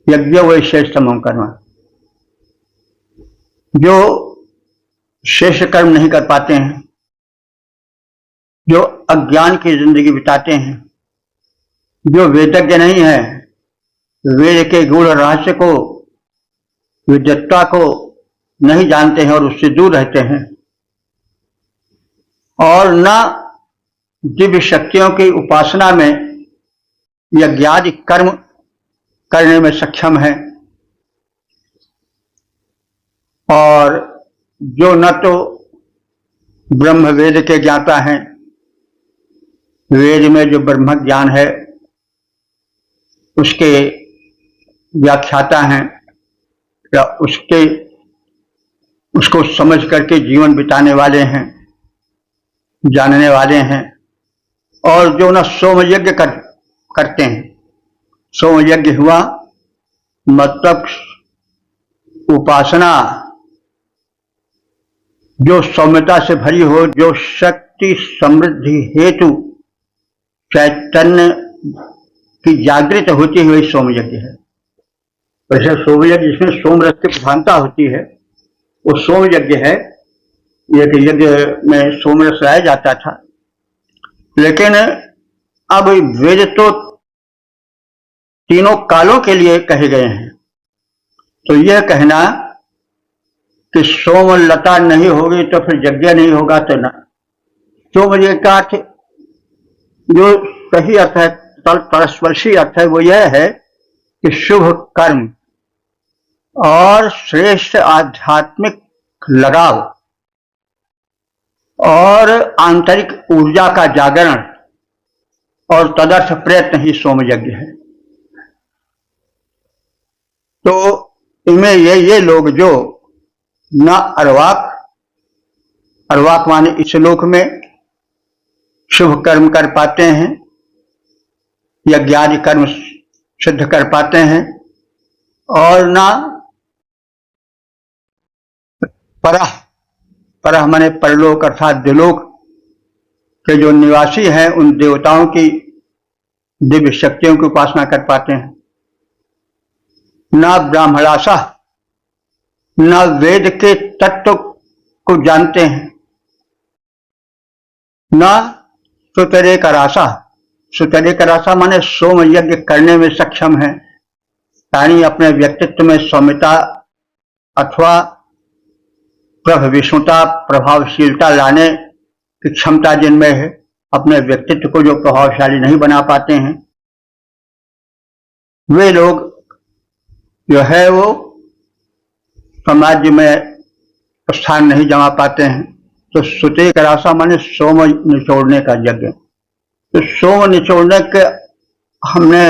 यज्ञ वही श्रेष्ठतम कर्म। जो श्रेष्ठ कर्म नहीं कर पाते हैं, जो अज्ञान की जिंदगी बिताते हैं, जो वेदज्ञ नहीं है, वेद के गूढ़ रहस्य को, विद्वत्ता को नहीं जानते हैं और उससे दूर रहते हैं, और न दिव्य शक्तियों की उपासना में यज्ञादि कर्म करने में सक्षम है, और जो न तो ब्रह्म वेद के ज्ञाता हैं, वेद में जो ब्रह्म ज्ञान है उसके व्याख्याता हैं, या उसको समझ करके जीवन बिताने वाले हैं, जानने वाले हैं, और जो न सोम यज्ञ करते हैं। सोम यज्ञ हुआ मतलब उपासना जो सौम्यता से भरी हो, जो शक्ति समृद्धि हेतु चैतन्य की जागृत होती हुई सोम यज्ञ है। वैसे सोम यज्ञ जिसमें सोम रस की प्रधानता होती है वो सोम यज्ञ है। यज्ञ में सोम रस लाया जाता था, लेकिन अब वेद तो तीनों कालों के लिए कहे गए हैं, तो यह कहना कि सोम लता नहीं होगी तो फिर यज्ञ नहीं होगा तो ना। सोम यज्ञ का अर्थ जो सही अर्थ है, परस्पर्शी अर्थ है, वो यह है कि शुभ कर्म और श्रेष्ठ आध्यात्मिक लगाव और आंतरिक ऊर्जा का जागरण और तदर्थ प्रयत्न ही सोम यज्ञ है। तो इनमें ये लोग जो न अर्वाक माने इस लोक में शुभ कर्म कर पाते हैं, यज्ञादि कर्म सिद्ध कर पाते हैं, और न परह माने परलोक अर्थात दिलोक के जो निवासी हैं उन देवताओं की दिव्य शक्तियों की उपासना कर पाते हैं। न ब्राह्मणासा, न वेद के तत्व को जानते हैं, न सुतरेकरासा। सुतरेकरासा माने सोम यज्ञ करने में सक्षम है, यानी अपने व्यक्तित्व में सौम्यता अथवा प्रभविष्णुता प्रभावशीलता लाने की क्षमता जिनमें है, अपने व्यक्तित्व को जो प्रभावशाली नहीं बना पाते हैं, वे लोग जो है वो समाज में स्थान नहीं जमा पाते हैं। तो सुते करासा माने सोम निचोड़ने का यज्ञ। तो सोम निचोड़ने के हमने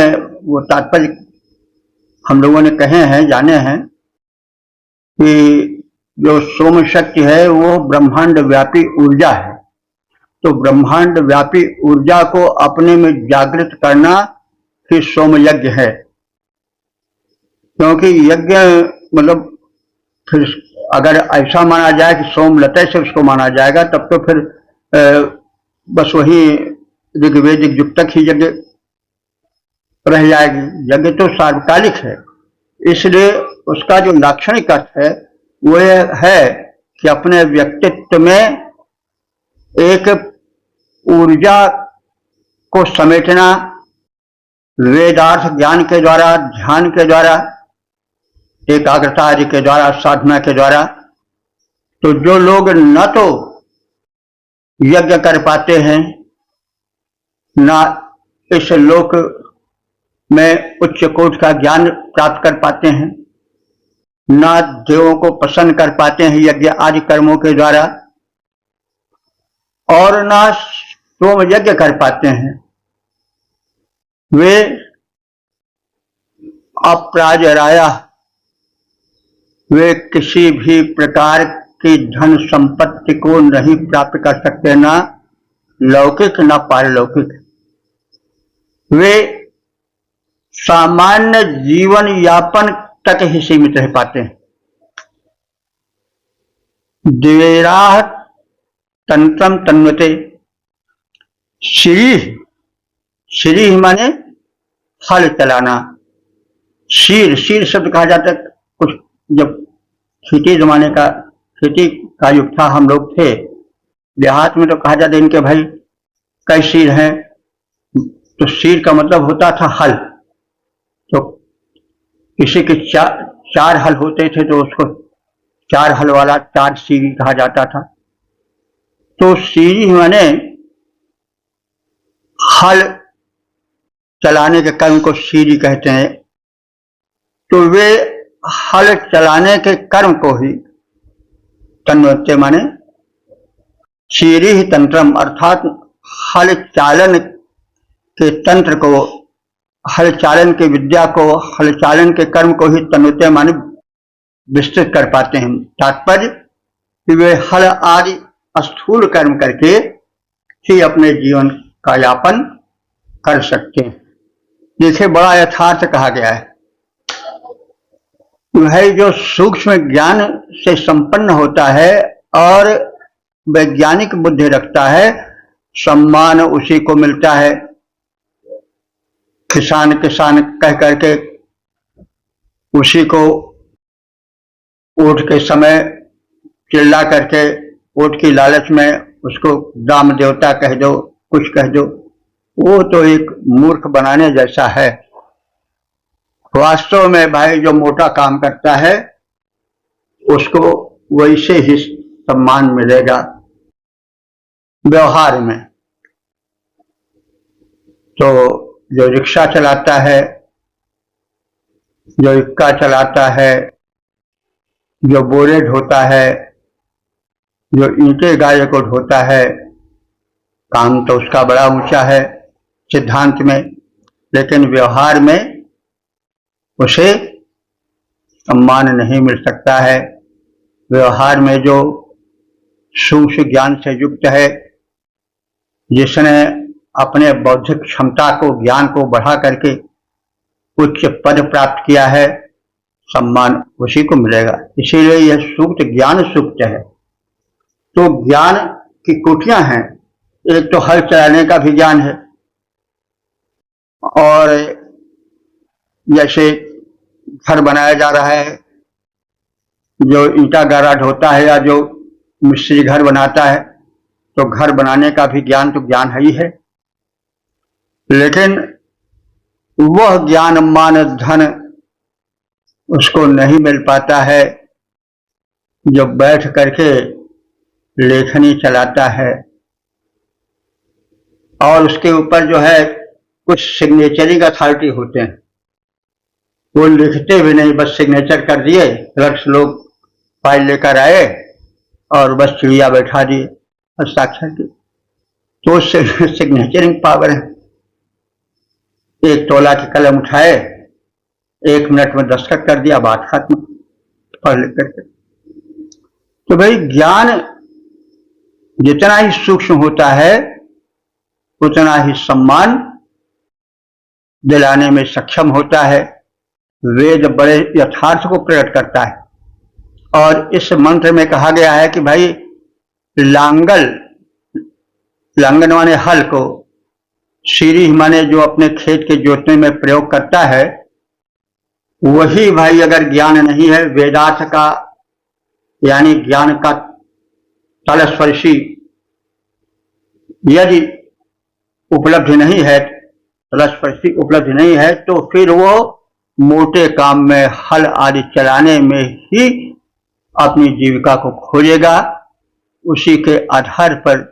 वो तात्पर्य हम लोगों ने कहे हैं, जाने हैं कि जो सोम शक्ति है वो ब्रह्मांड व्यापी ऊर्जा है। तो ब्रह्मांड व्यापी ऊर्जा को अपने में जागृत करना ही सोम यज्ञ है। क्योंकि यज्ञ मतलब फिर अगर ऐसा माना जाए कि सोमलता से उसको माना जाएगा, तब तो फिर बस वही ऋग्वेदिक युग तक ही यज्ञ रह जाएगी। यज्ञ तो सार्वकालिक है, इसलिए उसका जो लाक्षणिक अर्थ है वो है कि अपने व्यक्तित्व में एक ऊर्जा को समेटना, वेदार्थ ज्ञान के द्वारा, ध्यान के द्वारा, एकाग्रता आदि के द्वारा, साधना के द्वारा। तो जो लोग न तो यज्ञ कर पाते हैं, न इस लोक में उच्च कोटि का ज्ञान प्राप्त कर पाते हैं, न देवों को प्रसन्न कर पाते हैं यज्ञ आदि कर्मों के द्वारा, और न सोम यज्ञ कर पाते हैं, वे अपराजराया, वे किसी भी प्रकार की धन संपत्ति को नहीं प्राप्त कर सकते, ना लौकिक न पारलौकिक। वे सामान्य जीवन यापन तक ही सीमित रह पाते हैं। दिवेराह तंत्रम तन्वते श्री, श्री माने हल चलाना। शीर, शीर शब्द कहा जाता है। कुछ जब खेती जमाने का, खेती का युग था, हम लोग थे देहात में, तो कहा जाता है इनके भाई कई शीर हैं। तो शीर का मतलब होता था हल। तो किसी के चार हल होते थे तो उसको चार हल वाला चार सीरी कहा जाता था। तो सीरी माने हल चलाने के कर्म को सीरी कहते हैं। तो वे हल चलाने के कर्म को ही तन्वते माने सीरी ही तंत्रम, अर्थात हल चालन के तंत्र को, हल चालन के विद्या को, हल चालन के कर्म को ही तन्वते माने विस्तृत कर पाते हैं। तात्पर्य कि वे हल आदि स्थूल कर्म करके ही अपने जीवन का यापन कर सकते हैं। देखिए, बड़ा यथार्थ कहा गया है। वह जो सूक्ष्म ज्ञान से संपन्न होता है और वैज्ञानिक बुद्धि रखता है, सम्मान उसी को मिलता है। किसान किसान कह करके उसी को वोट के समय चिल्ला करके, वोट की लालच में उसको दाम देवता कह दो, कुछ कह दो, वो तो एक मूर्ख बनाने जैसा है। वास्तव में भाई जो मोटा काम करता है उसको वैसे ही सम्मान मिलेगा व्यवहार में। तो जो रिक्शा चलाता है, जो इक्का चलाता है, जो बोरे ढोता है, जो ईंटें गाये को ढोता है, काम तो उसका बड़ा ऊंचा है सिद्धांत में, लेकिन व्यवहार में उसे सम्मान नहीं मिल सकता है। व्यवहार में जो सूक्ष्म ज्ञान से युक्त है, जिसने अपने बौद्धिक क्षमता को, ज्ञान को बढ़ा करके उच्च पद प्राप्त किया है, सम्मान उसी को मिलेगा। इसीलिए यह सूक्त ज्ञान सूक्त है। तो ज्ञान की कोटियां हैं। एक तो हल चलाने का भी ज्ञान है, और जैसे घर बनाया जा रहा है, जो ईंटा गारा ढोता है या जो मिस्त्री घर बनाता है, तो घर बनाने का भी ज्ञान तो ज्ञान है ही है, लेकिन वह ज्ञान मान धन उसको नहीं मिल पाता है जो बैठ करके लेखनी चलाता है और उसके ऊपर जो है कुछ सिग्नेचरिंग अथॉरिटी होते हैं। वो लिखते भी नहीं, बस सिग्नेचर कर दिए, क्लर्क्स लोग फाइल लेकर आए और बस चिड़िया बैठा दिए हस्ताक्षर की। तो सिग्नेचरिंग पावर है। एक तोला की कलम उठाए, 1 मिनट में दस्तखत कर दिया, बात खत्म, पढ़ लिख करके। तो भाई ज्ञान जितना ही सूक्ष्म होता है उतना ही सम्मान दिलाने में सक्षम होता है। वेद बड़े यथार्थ को प्रकट करता है, और इस मंत्र में कहा गया है कि भाई लांगल, लांगन माने हल को, सीरी माने जो अपने खेत के जोतने में प्रयोग करता है, वही भाई अगर ज्ञान नहीं है, वेदार्थ का यानी ज्ञान का तलस्पर्शी यदि उपलब्धि नहीं है, तलस्पर्शी उपलब्धि नहीं है, तो फिर वो मोटे काम में, हल आदि चलाने में ही अपनी जीविका को खोजेगा। उसी के आधार पर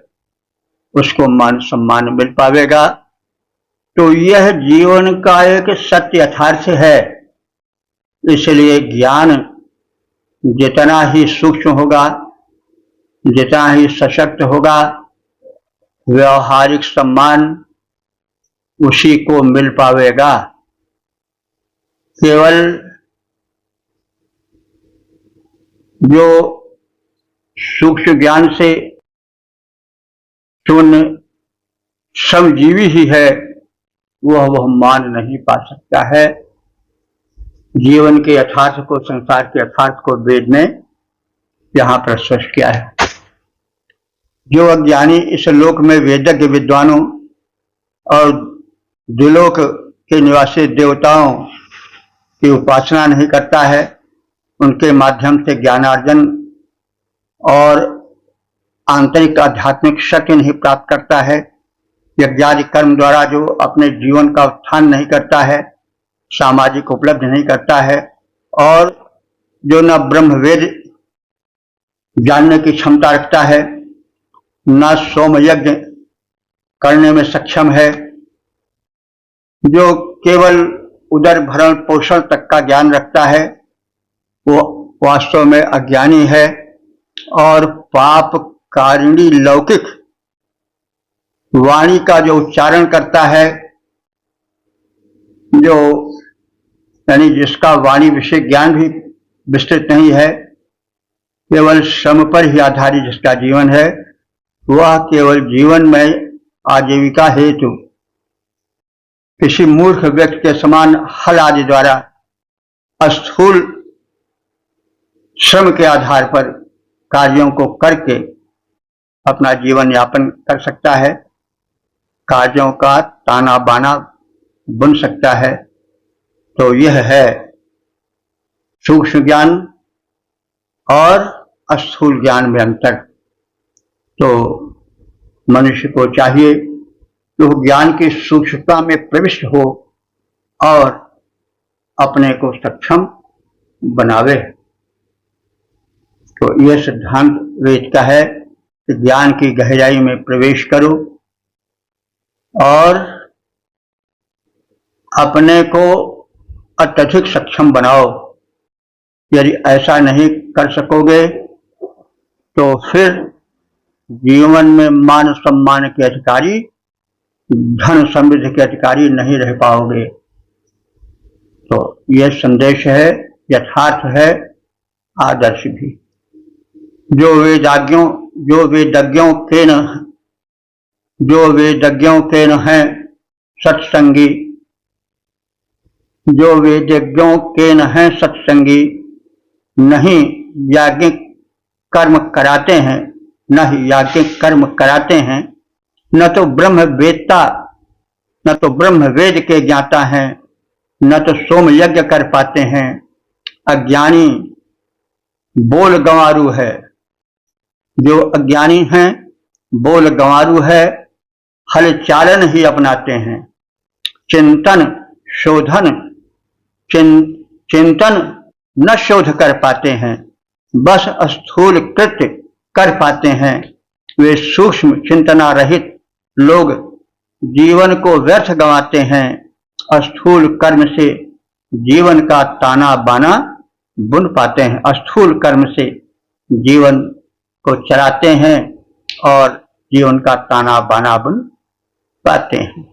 उसको मान सम्मान मिल पावेगा। तो यह जीवन का एक सत्य यथार्थ है। इसलिए ज्ञान जितना ही सूक्ष्म होगा, जितना ही सशक्त होगा, व्यवहारिक सम्मान उसी को मिल पावेगा। केवल जो सूक्ष्म ज्ञान से शून्य श्रमजीवी ही है, वह मान नहीं पा सकता है। जीवन के यथार्थ को, संसार के यथार्थ को वेद ने यहाँ पर स्पष्ट किया है। जो अज्ञानी इस लोक में वेदज्ञ विद्वानों और द्विलोक के निवासी देवताओं की उपासना नहीं करता है, उनके माध्यम से ज्ञानार्जन और आंतरिक आध्यात्मिक शक्ति नहीं प्राप्त करता है, यज्ञादि कर्म द्वारा जो अपने जीवन का उत्थान नहीं करता है, सामाजिक उपलब्धि नहीं करता है, और जो न ब्रह्म वेद जानने की क्षमता रखता है, न सोम यज्ञ करने में सक्षम है, जो केवल उदर भरण पोषण तक का ज्ञान रखता है, वो वास्तव में अज्ञानी है और पाप कारिणी लौकिक वाणी का जो उच्चारण करता है, जो यानी जिसका वाणी विषय ज्ञान भी विस्तृत नहीं है, केवल श्रम पर ही आधारित जिसका जीवन है, वह केवल जीवन में आजीविका हेतु किसी मूर्ख व्यक्ति के समान हल आदि द्वारा स्थूल श्रम के आधार पर कार्यों को करके अपना जीवन यापन कर सकता है, कार्यों का ताना बाना बुन सकता है। तो यह है सूक्ष्म ज्ञान और स्थूल ज्ञान में अंतर। तो मनुष्य को चाहिए कि वो ज्ञान की सूक्ष्मता में प्रविष्ट हो और अपने को सक्षम बनावे। तो यह सिद्धांत वेद का है कि ज्ञान की गहराई में प्रवेश करो और अपने को अत्यधिक सक्षम बनाओ। यदि ऐसा नहीं कर सकोगे तो फिर जीवन में मान सम्मान के अधिकारी, धन समृद्धि के अधिकारी नहीं रह पाओगे। तो यह संदेश है, यथार्थ है, आदर्श भी। जो वेदज्ञों के न हैं सत्संगी, जो वेदज्ञों के न हैं सत्संगी, नहीं याज्ञिक कर्म कराते हैं, न ही याज्ञिक कर्म कराते हैं, न तो ब्रह्म वेदता, न तो ब्रह्म वेद के ज्ञाता हैं, न तो सोम यज्ञ कर पाते हैं। अज्ञानी बोल गंवारू है। जो अज्ञानी हैं बोल गंवारू है, हल चालन ही अपनाते हैं, चिंतन न शोध कर पाते हैं, बस स्थूल कृत्य कर पाते हैं। वे सूक्ष्म चिंतना रहित लोग जीवन को व्यर्थ गंवाते हैं, स्थूल कर्म से जीवन का ताना बाना बुन पाते हैं, स्थूल कर्म से जीवन को चलाते हैं और जीवन का ताना बाना बुन पाते हैं।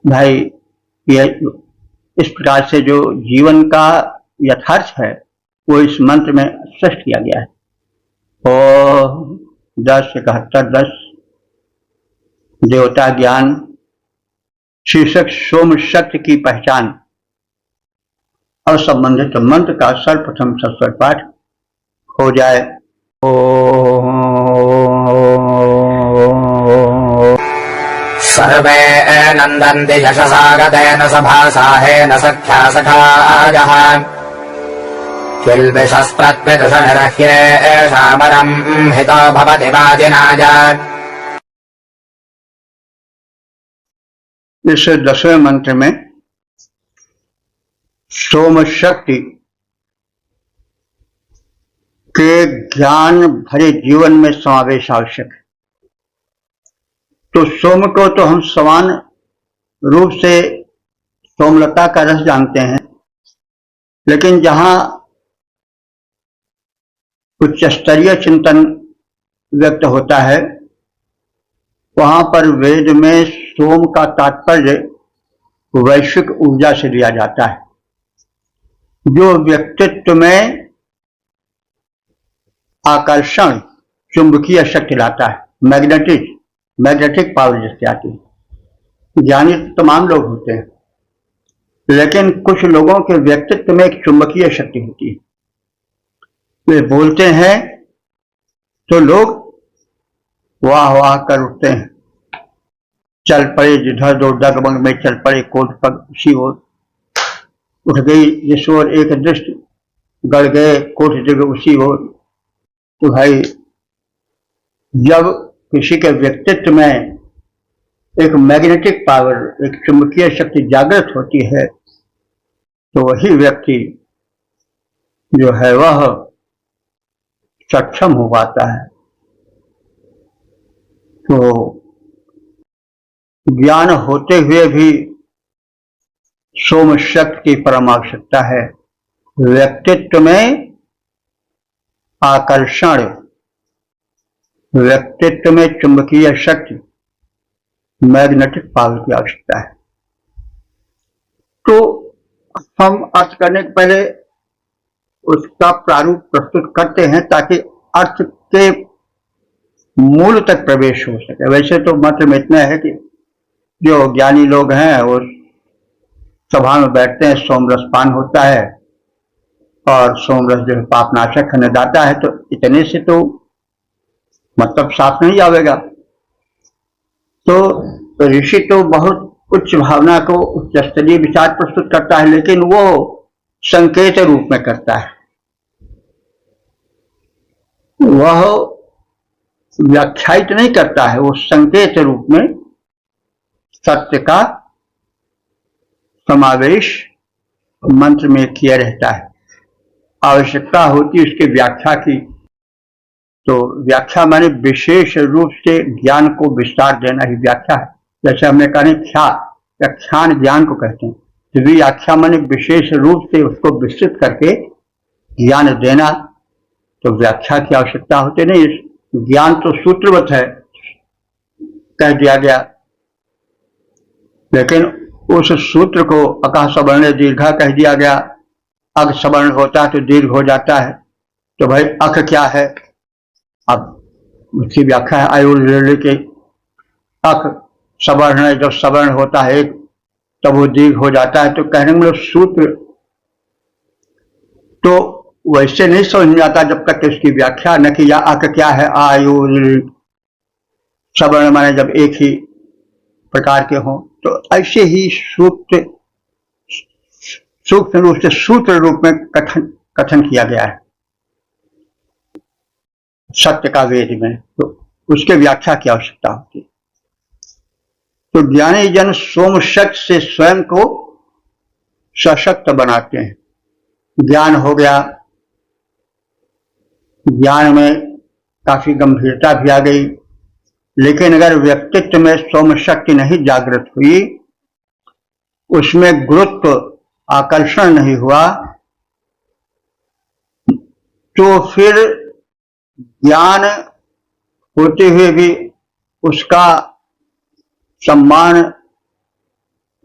भाई, यह इस प्रकार से जो जीवन का यथार्थ है वो इस मंत्र में स्पष्ट किया गया है। ओ 10:71 देवता ज्ञान शीर्षक सोम शक्ति की पहचान और संबंधित मंत्र का सर्वप्रथम सस्वर पाठ हो जाए। सर्वे नन्दन्ति यशसा गतेन सभासाहेन सख्या सखायः किल्बिषस्प्रत्विदुषनिरह्येषामरम् हितो भवति वाजिनाय। इस 10वें मंत्र में सोम शक्ति के ज्ञान भरे जीवन में समावेश आवश्यक है। तो सोम को तो हम समान रूप से सोमलता का रस जानते हैं, लेकिन जहां उच्च स्तरीय चिंतन व्यक्त होता है वहां पर वेद में सोम का तात्पर्य वैश्विक ऊर्जा से लिया जाता है, जो व्यक्तित्व में आकर्षण चुंबकीय शक्ति लाता है, मैग्नेटिक पावर जिससे आती है। ज्ञानी तमाम लोग होते हैं, लेकिन कुछ लोगों के व्यक्तित्व में एक चुंबकीय शक्ति होती है। वे बोलते हैं तो लोग वाह वाह कर उठते हैं, चल पड़े जिधर दो डगमग में चल पड़े, कोट पग उसी ओर उठ गई जिस ओर एक दृष्टि, गड़ गए कोट जगह उसी ओर। तो भाई जब किसी के व्यक्तित्व में एक मैग्नेटिक पावर, एक चुंबकीय शक्ति जागृत होती है, तो वही व्यक्ति जो है वह सक्षम हो पाता है। तो ज्ञान होते हुए भी सोम शक्ति की परम आवश्यकता है। व्यक्तित्व में आकर्षण, व्यक्तित्व में चुंबकीय शक्ति, मैग्नेटिक पावर की आवश्यकता है। तो हम अर्थ करने के पहले उसका प्रारूप प्रस्तुत करते हैं ताकि अर्थ के मूल तक प्रवेश हो सके। वैसे तो मत में इतना है कि जो ज्ञानी लोग हैं वो सभा में बैठते हैं, सोमरसपान होता है और सोमरस जो है पापनाशक है, निदाता है, तो इतने से तो मतलब साफ नहीं आवेगा। तो ऋषि तो बहुत उच्च भावना को उच्च स्तरीय विचार प्रस्तुत करता है, लेकिन वो संकेत रूप में करता है, वह व्याख्यायित नहीं करता है, वो संकेत रूप में सत्य का समावेश मंत्र में किया रहता है। आवश्यकता होती है उसकी व्याख्या की, तो व्याख्या माने विशेष रूप से ज्ञान को विस्तार देना ही व्याख्या है। जैसे हमने कहा व्याख्यान ज्ञान को कहते हैं, तो व्याख्या माने विशेष रूप से उसको विस्तृत करके ज्ञान देना, तो व्याख्या की आवश्यकता होती नहीं। ज्ञान तो सूत्रवत है, कह दिया गया, लेकिन उस सूत्र को अकः सवर्ण दीर्घा कह दिया गया। अग सवर्ण होता है तो दीर्घ हो जाता है, तो भाई अख क्या है? अब उसकी व्याख्या है आयुर्वेद के, अख सवर्ण है, जब सवर्ण होता है तब वो दीर्घ हो जाता है, तो कहने में सूत्र तो वैसे नहीं समझ में आता जब तक इसकी व्याख्या न की। या अक क्या है? आयुर् सवर्ण माने जब एक ही प्रकार के हों, तो ऐसे ही सूत्र सूक्ष्म रूप से सूत्र रूप में कथन किया गया है सत्य का वेद में, तो उसके व्याख्या की आवश्यकता होती है। तो ज्ञानी जन सोम शक्ति से स्वयं को सशक्त बनाते हैं। ज्ञान हो गया, ज्ञान में काफी गंभीरता भी आ गई, लेकिन अगर व्यक्तित्व में सोम शक्ति नहीं जागृत हुई, उसमें गुरुत्व आकर्षण नहीं हुआ, तो फिर ज्ञान होते हुए भी उसका सम्मान,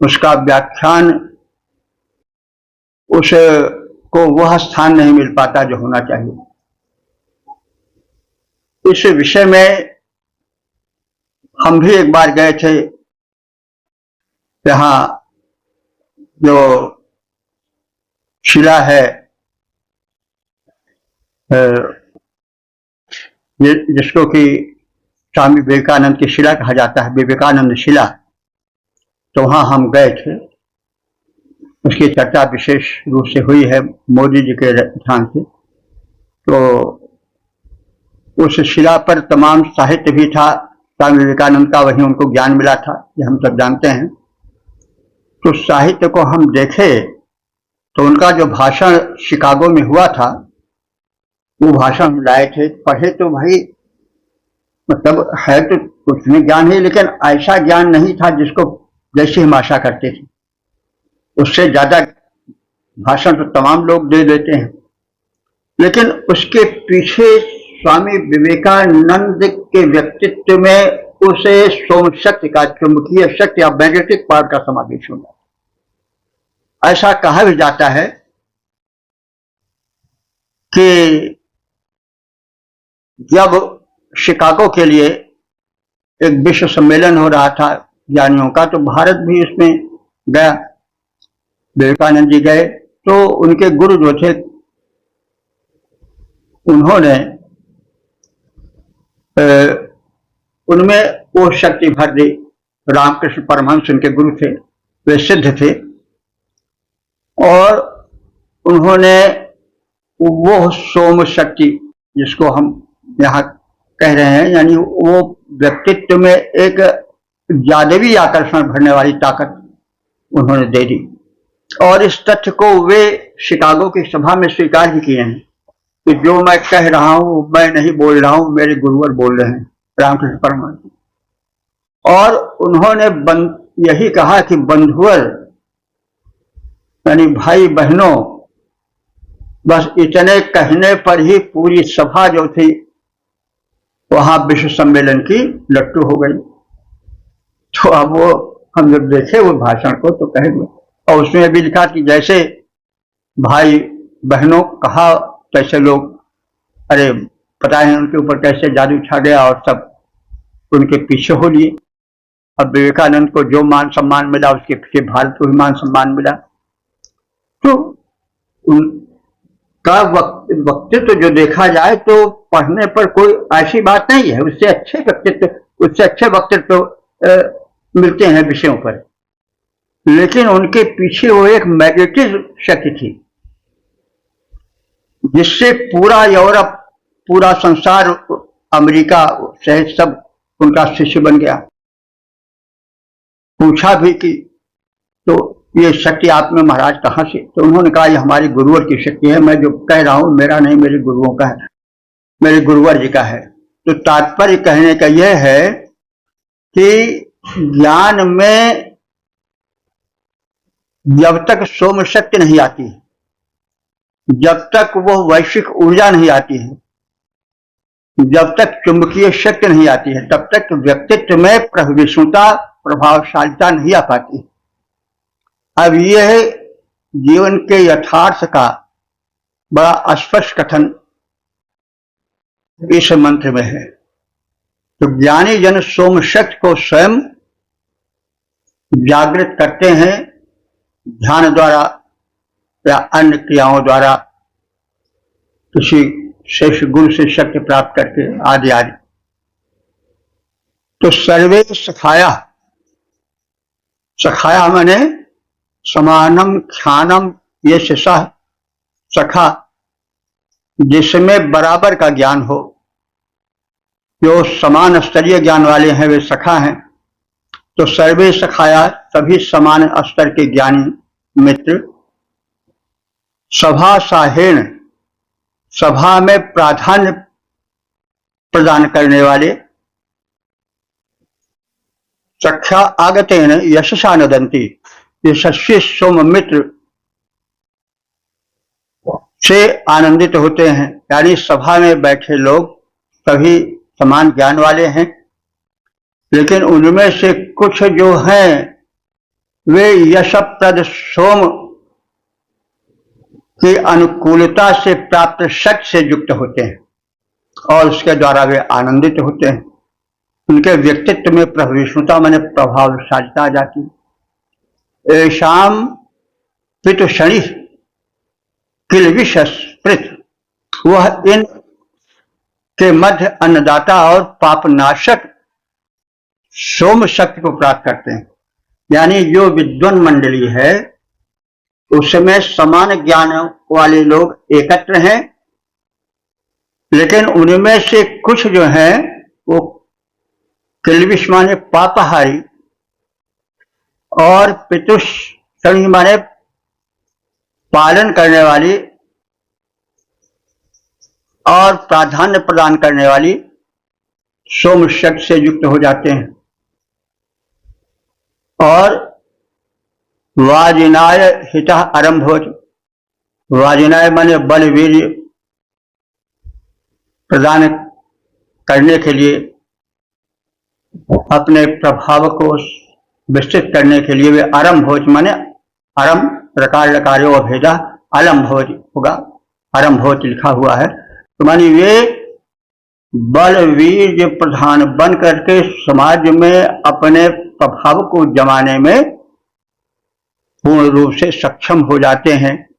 उसका व्याख्यान, उसको वह स्थान नहीं मिल पाता जो होना चाहिए। इस विषय में हम भी एक बार गए थे, यहाँ जो शिला है जिसको कि स्वामी विवेकानंद की शिला कहा जाता है, विवेकानंद शिला, तो वहां हम गए थे। उसकी चर्चा विशेष रूप से हुई है मोदी जी के ध्यान से। तो उस शिला पर तमाम साहित्य भी था स्वामी विवेकानंद का, वही उनको ज्ञान मिला था, ये हम सब जानते हैं। तो साहित्य को हम देखे तो उनका जो भाषण शिकागो में हुआ था, वो भाषण लाए थे, पढ़े, तो भाई मतलब है तो कुछ में ज्ञान है, लेकिन ऐसा ज्ञान नहीं था जिसको जैसे हम आशा करते थे। उससे ज्यादा भाषण तो तमाम लोग दे देते हैं, लेकिन उसके पीछे स्वामी विवेकानंद के व्यक्तित्व में उसे सोम शक्ति का, चुंबकीय शक्ति या मैग्नेटिक पावर का समावेश होगा। ऐसा कहा भी जाता है कि जब शिकागो के लिए एक विश्व सम्मेलन हो रहा था ज्ञानियों का, तो भारत भी इसमें गया। विवेकानंद जी गए तो उनके गुरु जो थे उन्होंने उनमें वो शक्ति भर दी। रामकृष्ण परमहंस उनके गुरु थे, वे सिद्ध थे, और उन्होंने वो सोम शक्ति जिसको हम यहाँ कह रहे हैं, यानी वो व्यक्तित्व में एक जादवी आकर्षण भरने वाली ताकत उन्होंने दे दी। और इस तथ्य को वे शिकागो की सभा में स्वीकार भी किए हैं कि जो मैं कह रहा हूं मैं नहीं बोल रहा हूं, मेरे गुरुवर बोल रहे हैं, रामकृष्ण परमहंस। और उन्होंने यही कहा कि बंधुवर यानी भाई बहनों, बस इतने कहने पर ही पूरी सभा जो थी वहां विश्व सम्मेलन की लट्टू हो गई। तो अब वो हम जब देखे वो भाषण को तो कहेंगे, और उसमें भी लिखा कि जैसे भाई बहनों कहा तैसे लोग, अरे पता है उनके ऊपर कैसे जादू छा गया और सब उनके पीछे हो लिए। अब विवेकानंद को जो मान सम्मान मिला उसके पीछे भारत को भी मान सम्मान मिला। तो उनका वक्तित्व जो देखा जाए तो पढ़ने पर कोई ऐसी बात नहीं है, उससे अच्छे वक्तित्व मिलते हैं विषयों पर, लेकिन उनके पीछे वो एक मैग्नेटिक शक्ति थी जिससे पूरा यूरोप, पूरा संसार, अमेरिका सहित सब उनका शिष्य बन गया। पूछा भी कि तो ये शक्ति आप में महाराज कहाँ से? तो उन्होंने कहा ये हमारे गुरुवर की शक्ति है, मैं जो कह रहा हूं मेरा नहीं, मेरे गुरुओं का है, मेरे गुरुवर जी का है। तो तात्पर्य कहने का यह है कि ज्ञान में जब तक सोम शक्ति नहीं आती है, जब तक वो वैश्विक ऊर्जा नहीं आती है, जब तक चुंबकीय शक्ति नहीं आती है, तब तक व्यक्तित्व में प्रविष्णुता, प्रभावशालिता नहीं आ पाती। अब यह जीवन के यथार्थ का बड़ा स्पष्ट कथन इस मंत्र में है। तो ज्ञानी जन सोम शक्ति को स्वयं जागृत करते हैं ध्यान द्वारा या अन्य क्रियाओं द्वारा, किसी श्रेष्ठ गुरु से शक्ति प्राप्त करके आदि आदि। तो सर्वे सखाया, सखाया माने समानम ख्यानम ये सखा, जिसमें बराबर का ज्ञान हो, जो समान स्तरीय ज्ञान वाले हैं वे सखा हैं। तो सर्वे सखाया, सभी समान स्तर के ज्ञानी मित्र, सभा साहेण, सभा में प्राधान्य प्रदान करने वाले, सख्या आगतेन यशसा नदंती, यशस्वी सोम मित्र से आनंदित होते हैं। यानी सभा में बैठे लोग सभी समान ज्ञान वाले हैं, लेकिन उनमें से कुछ जो हैं वे यशप्रद सोम की अनुकूलता से प्राप्त शक्ति से युक्त होते हैं और उसके द्वारा वे आनंदित होते हैं। उनके व्यक्तित्व में प्रविष्णुता माने प्रभावशालिता आ जाती है। ऐशाम पितुषणि किलविष स्पृत, वह इन के मध्य अन्नदाता और पापनाशक सोम शक्ति को प्राप्त करते हैं। यानी जो विद्वान मंडली है उसमें समान ज्ञान वाले लोग एकत्र हैं, लेकिन उनमें से कुछ जो हैं वो किलविष माने पापहारी और पितुषणी माने पालन करने वाली और प्राधान्य प्रदान करने वाली सोम शक्ति से युक्त हो जाते हैं। और वाजिनाय हिता आरंभ हो, वाजिनाय माने बल वीर्य प्रदान करने के लिए, अपने प्रभाव को विस्तृत करने के लिए वे आरंभोज माने आरंभ प्रकार लकार्यो अभेदा आलम्भोज होगा, आरंभोज लिखा हुआ है। तो मानी वे बल वीर्य प्रधान बन करके समाज में अपने प्रभाव को जमाने में पूर्ण रूप से सक्षम हो जाते हैं।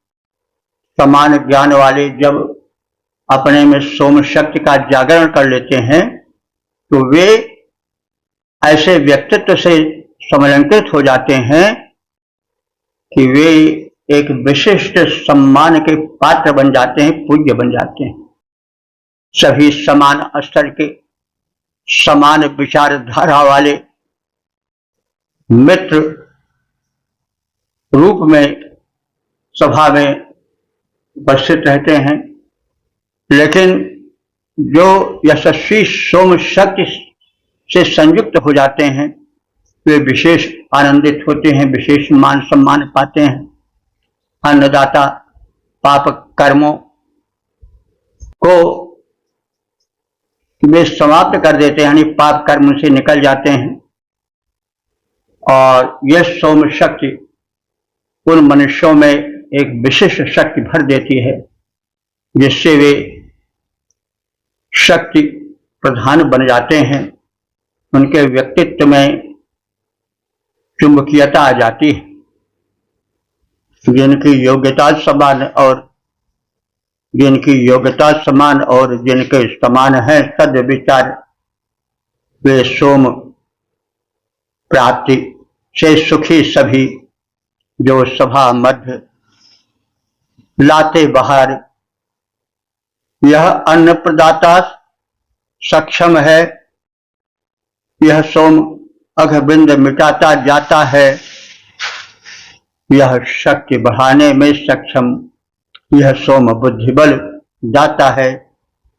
समान ज्ञान वाले जब अपने में सोम शक्ति का जागरण कर लेते हैं तो वे ऐसे व्यक्तित्व से समलंकृत हो जाते हैं कि वे एक विशिष्ट सम्मान के पात्र बन जाते हैं, पूज्य बन जाते हैं। सभी समान स्तर के, समान विचारधारा वाले मित्र रूप में सभा में उपस्थित रहते हैं, लेकिन जो यशस्वी सोम शक्ति से संयुक्त हो जाते हैं वे विशेष आनंदित होते हैं, विशेष मान सम्मान पाते हैं। अन्नदाता पाप कर्मों को वे समाप्त कर देते हैं, यानी पाप कर्म से निकल जाते हैं और यह सोम शक्ति उन मनुष्यों में एक विशिष्ट शक्ति भर देती है जिससे वे शक्ति प्रधान बन जाते हैं। उनके व्यक्तित्व में चुंबकीयता आ जाती है। जिनकी योग्यता समान और जिनके समान है सद विचार, वे सोम प्राप्ति से सुखी सभी जो सभा मध्य लाते बाहर। यह अन्न प्रदाता सक्षम है, यह सोम अघबिंद मिटाता जाता है, यह शक्ति बढ़ाने में सक्षम, यह सोम बुद्धिबल दाता है,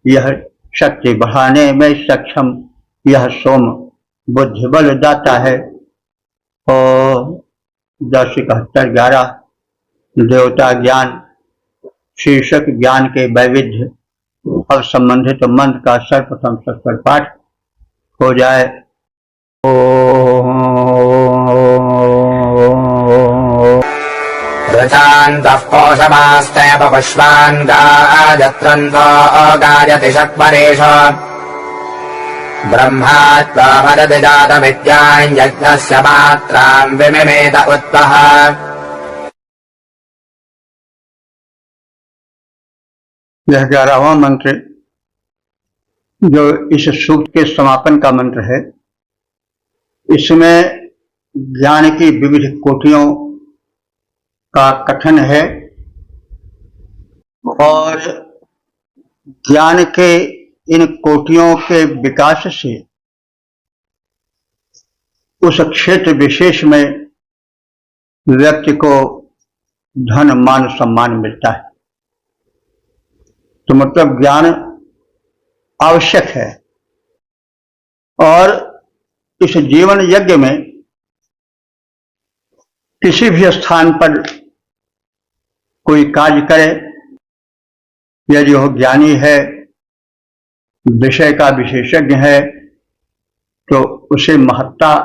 यह शक्ति बढ़ाने में सक्षम, यह सोम बुद्धिबल दाता है। और 10:71-11 देवता ज्ञान शीर्षक ज्ञान के वैविध्य। अब संबंधित मंत्र का सर्वप्रथम सस्वर पाठ हो जाए। ऋचान्तः पोषमास्तयपपुष्पान् गायत्रन्तो गायति षट्परेष ब्रह्मात्मा वदति जातविद्याम् यज्ञस्य मात्राम् विमिमेत उत्तः। यह 11वां मंत्र जो इस सूक्त के समापन का मंत्र है, इसमें ज्ञान की विविध कोटियों का कथन है और ज्ञान के इन कोटियों के विकास से उस क्षेत्र विशेष में व्यक्ति को धन मान सम्मान मिलता है। तो मतलब ज्ञान आवश्यक है और इस जीवन यज्ञ में किसी भी स्थान पर कोई कार्य करे, यदि वह ज्ञानी है, विषय का विशेषज्ञ है, तो उसे महत्ता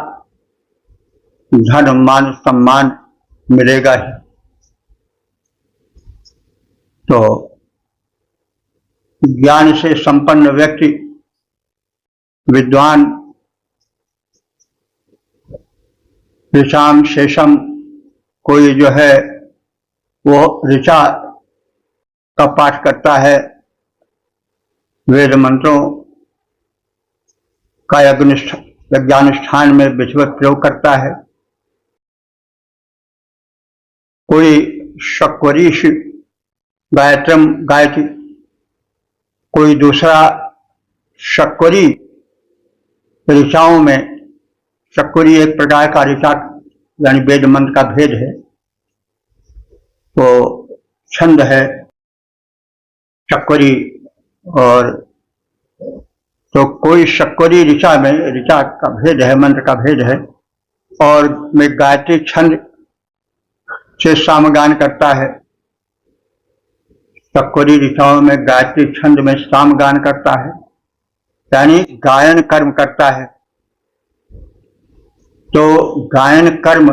धन मान सम्मान मिलेगा ही। तो ज्ञान से संपन्न व्यक्ति, विद्वान, ऋचाम शेषम, कोई जो है वो ऋचा का पाठ करता है, वेद मंत्रों का यज्ञानुष्ठान में विधिवत प्रयोग करता है। कोई शक्वरीश गायत्रम गायत्री, कोई दूसरा शक्वरी ऋचाओं में, शक्वरी एक प्रकार का ऋचा यानी वेद मंत्र का भेद है, वो छंद है शक्वरी। और तो कोई शक्वरी ऋचा में, ऋचा का भेद है, मंत्र का भेद है, और में गायत्री छंद से सामगान करता है। शक्वरी ऋचाओं में गायत्री छंद में सामगान करता है, यानी गायन कर्म करता है। तो गायन कर्म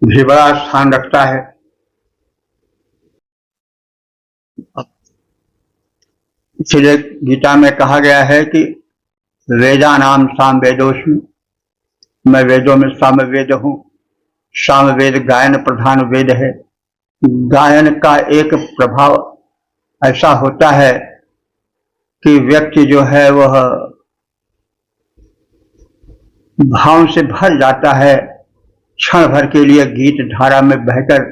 भी बड़ा स्थान रखता है। इसलिए गीता में कहा गया है कि वेदानाम साम वेदोस्मि, मैं वेदों में साम वेद हूं। सामवेद गायन प्रधान वेद है। गायन का एक प्रभाव ऐसा होता है कि व्यक्ति जो है वह भाव से भर जाता है, क्षण भर के लिए गीत धारा में बहकर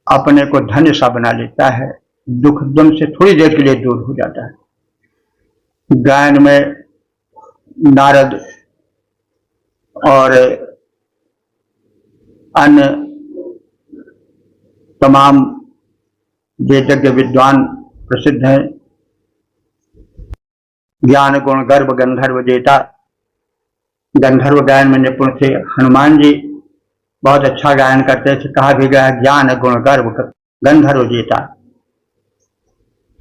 अपने को धन्य सा बना लेता है, दुख दम से थोड़ी देर के लिए दूर हो जाता है। गायन में नारद और अन्य तमाम वेदज्ञ विद्वान प्रसिद्ध हैं। ज्ञान गुण गर्व गंधर्व जेता, गंधर्व गायन में निपुण थे। हनुमान जी बहुत अच्छा गायन करते थे। कहा भी गया ज्ञान गुण गर्व गंधर्व जेता।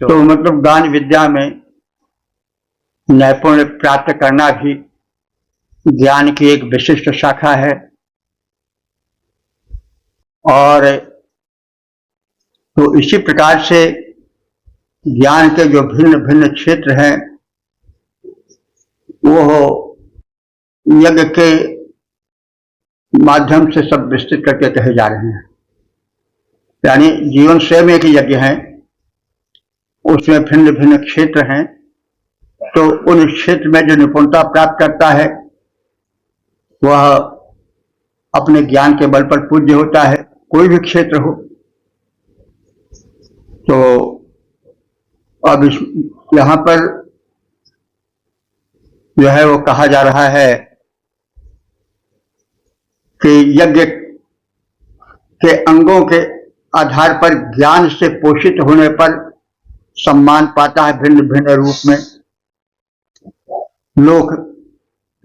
तो मतलब गान विद्या में नैपुण्य प्राप्त करना भी ज्ञान की एक विशिष्ट शाखा है। और तो इसी प्रकार से ज्ञान के जो भिन्न भिन्न क्षेत्र हैं वो यज्ञ के माध्यम से सब विस्तृत करके कहे जा रहे हैं। यानी जीवन स्वयं एक यज्ञ है, उसमें भिन्न भिन्न क्षेत्र हैं। तो उन क्षेत्र में जो निपुणता प्राप्त करता है वह अपने ज्ञान के बल पर पूज्य होता है, कोई भी क्षेत्र हो। तो अब यहाँ पर जो है वो कहा जा रहा है कि यज्ञ के अंगों के आधार पर ज्ञान से पोषित होने पर सम्मान पाता है भिन्न भिन्न रूप में। लोक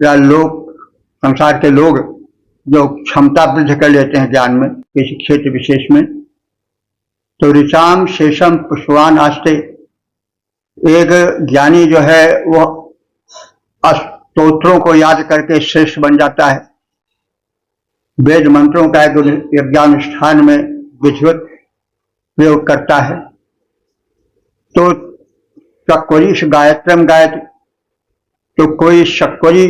या लोक संसार के लोग जो क्षमता वृद्धि कर लेते हैं ज्ञान में किसी क्षेत्र विशेष में, तो ऋचाम शेषम पुष्पवान आस्ते, एक ज्ञानी जो है वह स्तोत्रों को याद करके श्रेष्ठ बन जाता है, वेद मंत्रों का एक यज्ञानुष्ठान में विधिवत प्रयोग करता है। तो चक्वरीश गायत्रम गायत, तो कोई शक्वरी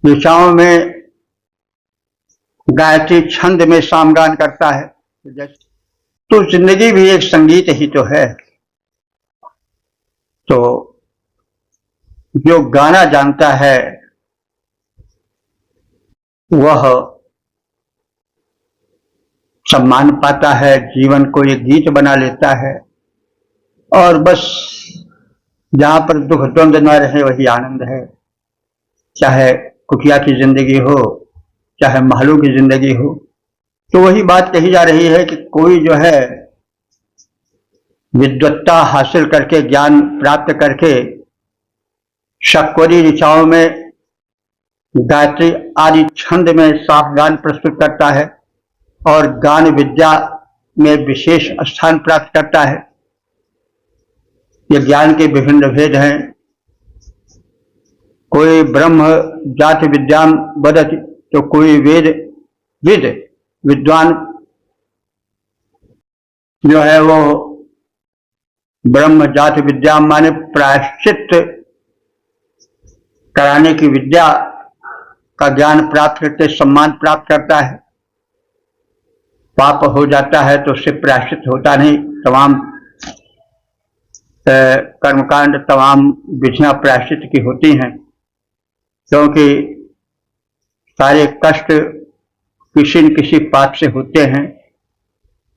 दिशाओं में गायत्री छंद में सामगान करता है। तो जिंदगी भी एक संगीत ही तो है। तो जो गाना जानता है वह सम्मान पाता है, जीवन को एक गीत बना लेता है, और बस जहां पर दुख द्वंद्व न रहे वही आनंद है। चाहे कुटिया की जिंदगी हो, चाहे महलों की जिंदगी हो। तो वही बात कही जा रही है कि कोई जो है विद्वत्ता हासिल करके, ज्ञान प्राप्त करके शक्वरी ऋचाओं में गायत्री आदि छंद में साफ गान प्रस्तुत करता है और गान विद्या में विशेष स्थान प्राप्त करता है। ये ज्ञान के विभिन्न भेद हैं। कोई ब्रह्म जाति विद्याम वदति, तो कोई वेद विद्वान जो है वो ब्रह्म जाति विद्या माने प्रायश्चित कराने की विद्या का ज्ञान प्राप्त करके सम्मान प्राप्त करता है। पाप हो जाता है तो उससे प्रायश्चित होता नहीं। तमाम कर्मकांड, तमाम विधियां प्रायश्चित की होती हैं, क्योंकि सारे कष्ट किसी न किसी पाप से होते हैं।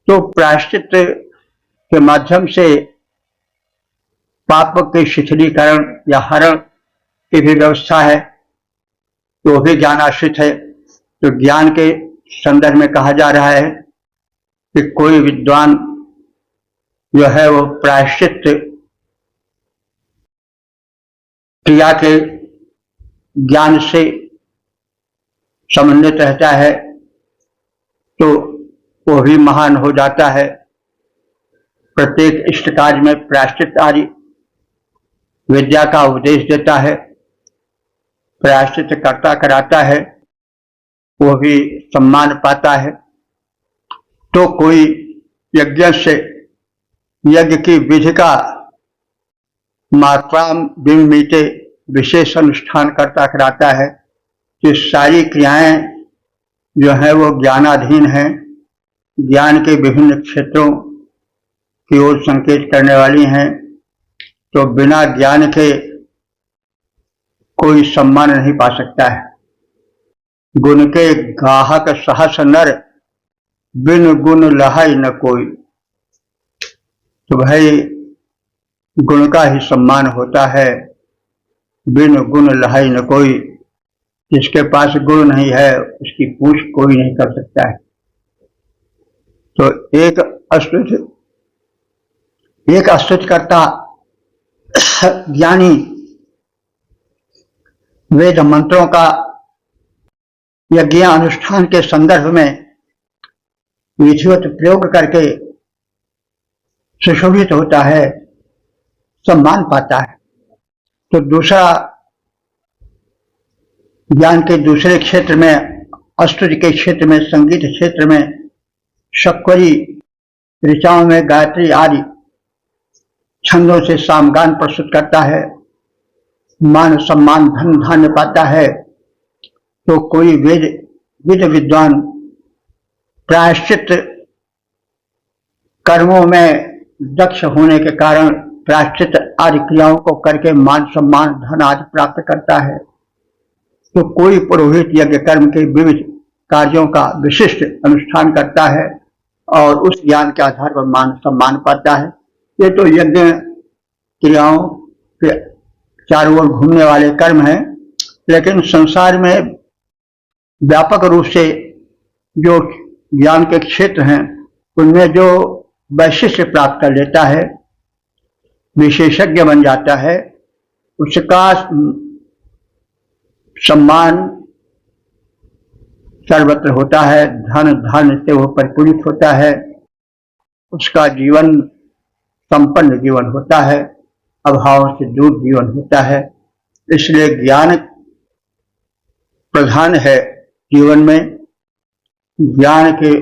तो प्रायश्चित के माध्यम से पाप के शिथिलीकरण या हरण की भी व्यवस्था है, तो भी ज्ञान आश्रित है। तो ज्ञान के संदर्भ में कहा जा रहा है कि कोई विद्वान जो है वो प्रायश्चित क्रिया के ज्ञान से समन्वित रहता है तो वो भी महान हो जाता है। प्रत्येक इष्ट कार्य में प्रायश्चित आदि विद्या का उपदेश देता है, प्रायश्चित करता कराता है, वो भी सम्मान पाता है। तो कोई यज्ञ से यज्ञ की विधि का मात्राम विमीते विशेष अनुष्ठान करता कराता है, तो सारी क्रियाएं जो है वो ज्ञानाधीन है, ज्ञान के विभिन्न क्षेत्रों की ओर संकेत करने वाली हैं। तो बिना ज्ञान के कोई सम्मान नहीं पा सकता है। गुण के गाहक सहस नर, बिन गुण लहाई न कोई। तो भाई गुण का ही सम्मान होता है, बिन गुण लहाई न कोई। जिसके पास गुण नहीं है उसकी पूछ कोई नहीं कर सकता है। तो एक स्तुतिकर्ता ज्ञानी वेद मंत्रों का यज्ञ अनुष्ठान के संदर्भ में विधिवत प्रयोग करके सुशोभित होता है, सम्मान पाता है। तो दूसरा ज्ञान के दूसरे क्षेत्र में, स्तुति के क्षेत्र में, संगीत क्षेत्र में शक्वरी ऋचाओं में गायत्री आदि छंदों से सामगान प्रस्तुत करता है, मान सम्मान धन धान्य पाता है। तो कोई वेद विद्वान प्रायश्चित कर्मों में दक्ष होने के कारण प्रायश्चित आदि क्रियाओं को करके मान सम्मान धन आदि प्राप्त करता है। तो कोई पुरोहित यज्ञ कर्म के विविध कार्यों का विशिष्ट अनुष्ठान करता है और उस ज्ञान के आधार पर मान सम्मान पाता है। ये तो यज्ञ क्रियाओं के चारों ओर घूमने वाले कर्म हैं, लेकिन संसार में व्यापक रूप से जो ज्ञान के क्षेत्र हैं उनमें जो वैशिष्ट प्राप्त कर लेता है, विशेषज्ञ बन जाता है, उसका सम्मान सर्वत्र होता है, धन धन से वो परिपूरित होता है, उसका जीवन संपन्न जीवन होता है, अभाव से दूर जीवन होता है। इसलिए ज्ञान प्रधान है जीवन में। ज्ञान के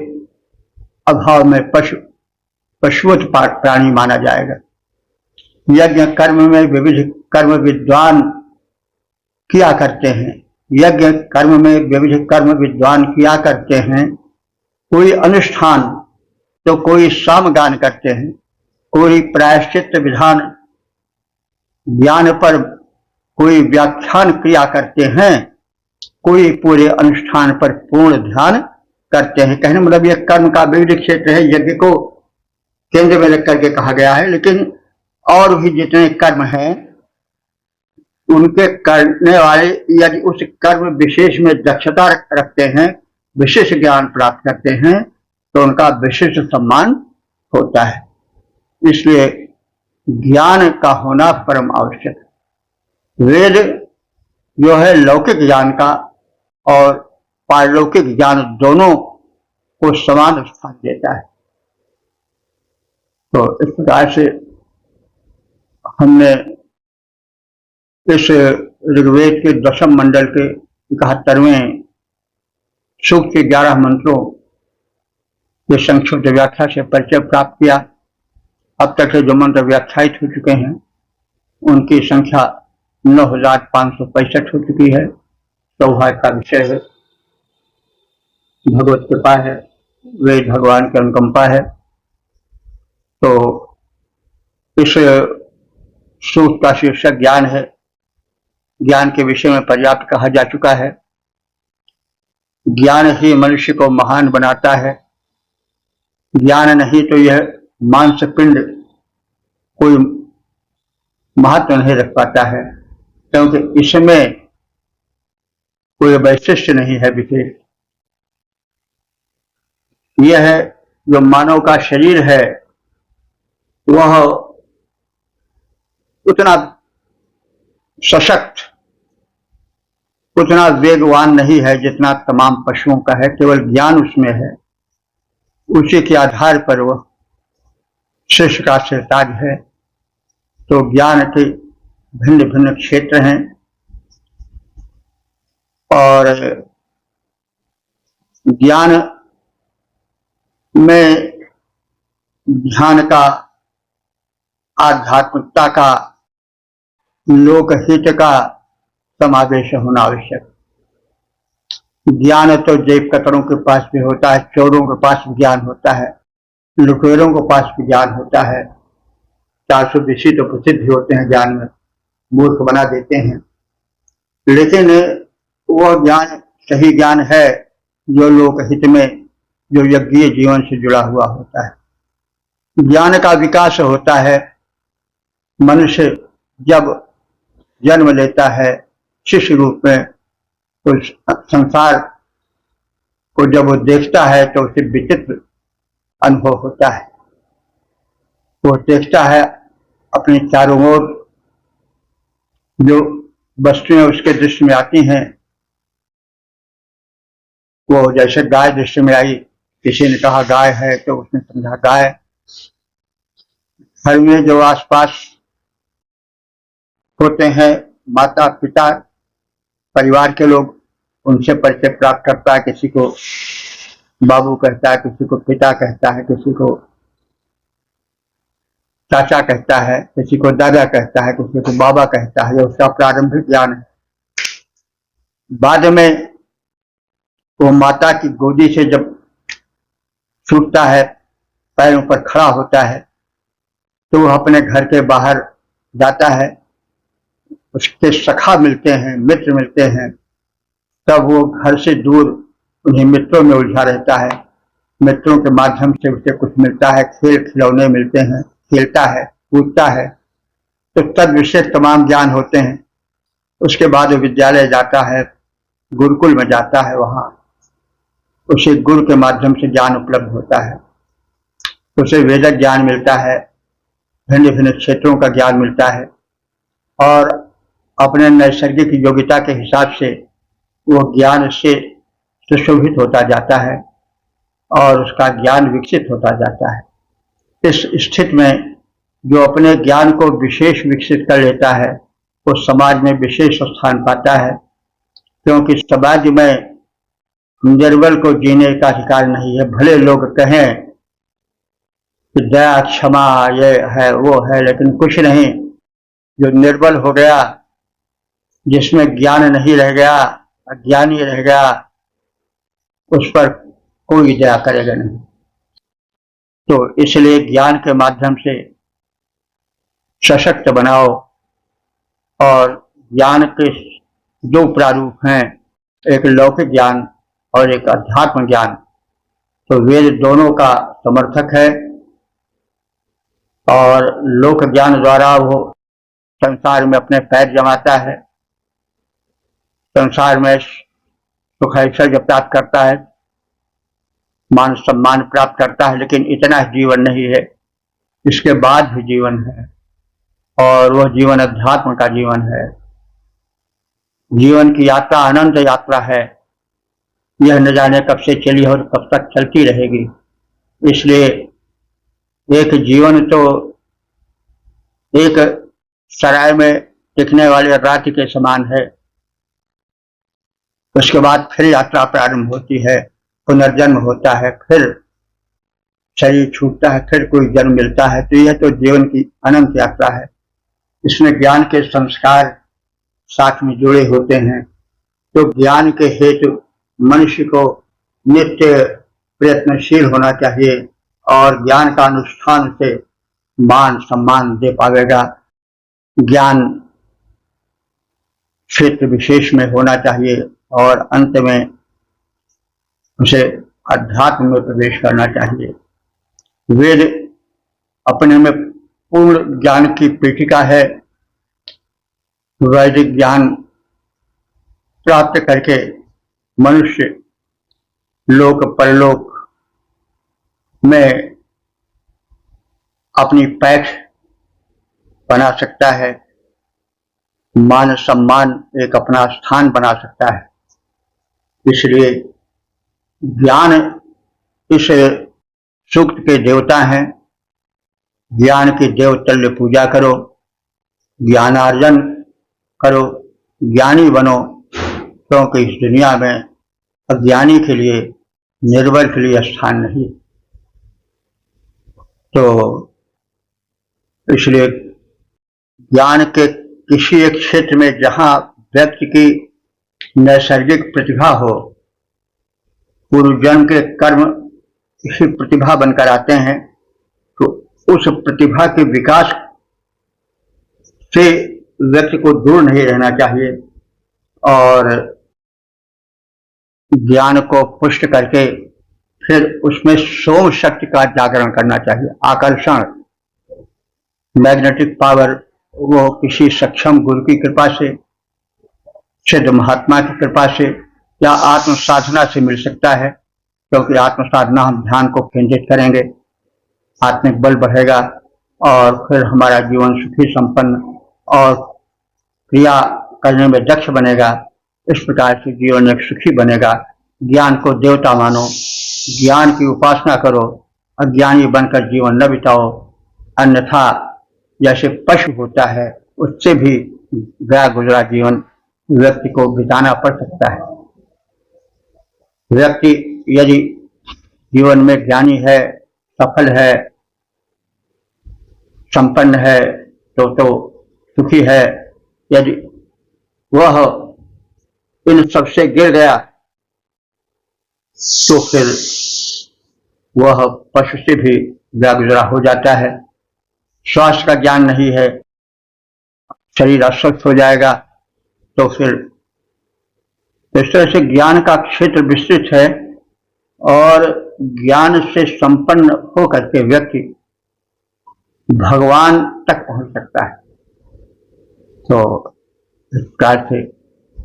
अभाव में पशुवत प्राणी माना जाएगा। यज्ञ कर्म में विविध कर्म विद्वान किया करते हैं, यज्ञ कर्म में विविध कर्म विद्वान किया करते हैं। कोई अनुष्ठान तो कोई सामगान करते हैं, कोई प्रायश्चित विधान ज्ञान पर कोई व्याख्यान क्रिया करते हैं, कोई पूरे अनुष्ठान पर पूर्ण ध्यान करते हैं। कहने मतलब यह कर्म का विविध क्षेत्र है, यज्ञ को केंद्र में रख करके कहा गया है। लेकिन और भी जितने कर्म हैं उनके करने वाले यदि उस कर्म विशेष में दक्षता रखते हैं, विशेष ज्ञान प्राप्त करते हैं, तो उनका विशिष्ट सम्मान होता है। इसलिए ज्ञान का होना परम आवश्यक है। वेद जो है लौकिक ज्ञान का और पारलौकिक ज्ञान दोनों को समान स्थान देता है। तो इस प्रकार से हमने इस ऋग्वेद के दशम मंडल के 71वें सूक्त के 11 मंत्रों के संक्षिप्त व्याख्या से परिचय प्राप्त किया। अब तक के जो मंत्र व्याख्यायित हो चुके हैं उनकी संख्या 9565 हो चुकी है। सौभाग्य का विषय है, भगवत कृपा है, वेद भगवान की अनुकंपा है। तो इस सूक्त का शीर्षक ज्ञान है। ज्ञान के विषय में पर्याप्त कहा जा चुका है। ज्ञान ही मनुष्य को महान बनाता है। ज्ञान नहीं तो यह मांस पिंड कोई महत्व नहीं रख पाता है, क्योंकि इसमें कोई वैशिष्ट नहीं है विशेष। यह है जो मानव का शरीर है वह उतना सशक्त, उतना वेगवान नहीं है जितना तमाम पशुओं का है। केवल ज्ञान उसमें है, उसी के आधार पर वह शिष्य का सिरताज है। तो ज्ञान के भिन्न भिन्न क्षेत्र हैं और ज्ञान में ध्यान का, आध्यात्मिकता का, लोकहित का समावेश होना आवश्यक। ज्ञान तो जेब कतरों के पास भी होता है, चोरों के पास भी ज्ञान होता है, लुटेरों के पास भी ज्ञान होता है। 400 विषय तो प्रसिद्ध होते हैं ज्ञान में, मूर्ख बना देते हैं। लेकिन वह ज्ञान सही ज्ञान है जो लोकहित में, जो यज्ञीय जीवन से जुड़ा हुआ होता है। ज्ञान का विकास होता है। मनुष्य जब जन्म लेता है शिशु रूप में, तो संसार को जब वो देखता है तो उसे विचित्र अनुभव होता है। वो देखता है अपने चारों ओर जो वस्तुएं उसके दृष्टि में आती हैं, वो जैसे गाय दृष्टि में आई, किसी ने कहा गाय है तो उसने समझा गाय। घर में जो आसपास होते हैं, माता पिता परिवार के लोग, उनसे परिचय प्राप्त करता है। किसी को बाबू कहता है, किसी को पिता कहता है, किसी को चाचा कहता है, किसी को दादा कहता है, किसी को बाबा कहता है। ये उसका प्रारंभिक ज्ञान है। बाद में वो माता की गोदी से जब छूटता है, पैरों पर खड़ा होता है, तो वह अपने घर के बाहर जाता है। उसके सखा मिलते हैं, मित्र मिलते हैं। तब वो घर से दूर उन्हें मित्रों में उलझा रहता है। मित्रों के माध्यम से उसे कुछ मिलता है, खेल खिलौने मिलते हैं, खेलता है, कूदता है, तो तद विशेष तमाम ज्ञान होते हैं। उसके बाद वो विद्यालय जाता है, गुरुकुल में जाता है। वहां उसे गुरु के माध्यम से ज्ञान उपलब्ध होता है। उसे वेदक ज्ञान मिलता है, भिन्न भिन्न क्षेत्रों का ज्ञान मिलता है, और अपने नैसर्गिक योग्यता के हिसाब से वो ज्ञान से सुशोभित होता जाता है और उसका ज्ञान विकसित होता जाता है। इस स्थिति में जो अपने ज्ञान को विशेष विकसित कर लेता है, वो समाज में विशेष स्थान पाता है, क्योंकि समाज में निर्बल को जीने का अधिकार नहीं है। भले लोग कहें कि दया क्षमा ये है वो है, लेकिन कुछ नहीं। जो निर्बल हो गया, जिसमें ज्ञान नहीं रह गया, अज्ञानी रह गया, उस पर कोई दया करेगा नहीं। तो इसलिए ज्ञान के माध्यम से सशक्त बनाओ। और ज्ञान के दो प्रारूप हैं, एक लौकिक ज्ञान और एक अध्यात्म ज्ञान। तो वेद दोनों का समर्थक है, और लोक ज्ञान द्वारा वो संसार में अपने पैर जमाता है, संसार में सुख ऐश्वर्य प्राप्त करता है, मान सम्मान प्राप्त करता है। लेकिन इतना जीवन नहीं है, इसके बाद भी जीवन है, और वह जीवन अध्यात्म का जीवन है। जीवन की यात्रा अनंत यात्रा है, यह न जाने कब से चली और कब तक चलती रहेगी। इसलिए एक जीवन तो एक सराय में टिकने वाले रात के समान है। उसके बाद फिर यात्रा प्रारंभ होती है, पुनर्जन्म होता है, फिर शरीर छूटता है, फिर कोई जन्म मिलता है। तो यह तो जीवन की अनंत यात्रा है। इसमें ज्ञान के संस्कार साथ में जुड़े होते हैं। तो ज्ञान के हेतु मनुष्य को नित्य प्रयत्नशील होना चाहिए, और ज्ञान का अनुष्ठान से मान सम्मान दे पावेगा। ज्ञान क्षेत्र विशेष में होना चाहिए, और अंत में उसे अध्यात्म में प्रवेश करना चाहिए। वेद अपने में पूर्ण ज्ञान की पीठिका है। वैदिक ज्ञान प्राप्त करके मनुष्य लोक परलोक में अपनी पैठ बना सकता है, मान सम्मान एक अपना स्थान बना सकता है। इसलिए ज्ञान इस सूक्त के देवता हैं। ज्ञान की देवतल्य पूजा करो, ज्ञानार्जन करो, ज्ञानी बनो, क्योंकि इस दुनिया में अज्ञानी के लिए, निर्बल के लिए स्थान नहीं। तो इसलिए ज्ञान के किसी एक क्षेत्र में जहां व्यक्ति की नैसर्गिक प्रतिभा हो, पूर्व जन्म के कर्म इसी प्रतिभा बनकर आते हैं, तो उस प्रतिभा के विकास से व्यक्ति को दूर नहीं रहना चाहिए और ज्ञान को पुष्ट करके फिर उसमें सोम शक्ति का जागरण करना चाहिए। आकर्षण, मैग्नेटिक पावर, वो किसी सक्षम गुरु की कृपा से, सिद्ध महात्मा की कृपा से या आत्म साधना से मिल सकता है, क्योंकि आत्म साधना हम ध्यान को केंद्रित करेंगे, आत्मिक बल बढ़ेगा और फिर हमारा जीवन सुखी संपन्न और क्रिया करने में दक्ष बनेगा। इस प्रकार से जीवन एक सुखी बनेगा। ज्ञान को देवता मानो, ज्ञान की उपासना करो, अज्ञानी बनकर जीवन न बिताओ, अन्यथा जैसे पशु होता है उससे भी गया गुजरा जीवन व्यक्ति को बिताना पड़ सकता है। व्यक्ति यदि जीवन में ज्ञानी है, सफल है, संपन्न है तो सुखी है। यदि वह इन सबसे गिर गया तो फिर वह पशु से भी बेगुजरा हो जाता है। स्वास्थ्य का ज्ञान नहीं है, शरीर अस्वस्थ हो जाएगा, तो फिर इस तरह से ज्ञान का क्षेत्र विस्तृत है और ज्ञान से संपन्न होकर के व्यक्ति भगवान तक पहुंच सकता है। तो इस प्रकार से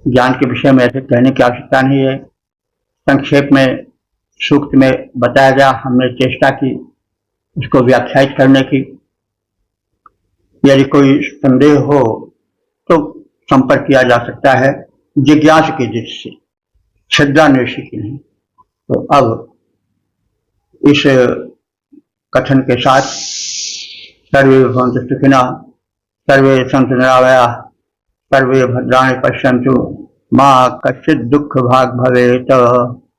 ज्ञान के विषय में ऐसे कहने की आवश्यकता नहीं है। संक्षेप में सूक्त में बताया गया, हमने चेष्टा की उसको व्याख्यायित करने की। यदि कोई संदेह हो तो संपर्क किया जा सकता है जिज्ञासु की दृष्टि से, छिद्रान्वेषी की नहीं। तो अब इस कथन के साथ सर्वे भवन्तु सुखिनः, सर्वे सन्तु निरामयाः, सर्वे भद्राणि पश्यन्तु, मा कश्चित् दुःख भाग् भवेत्।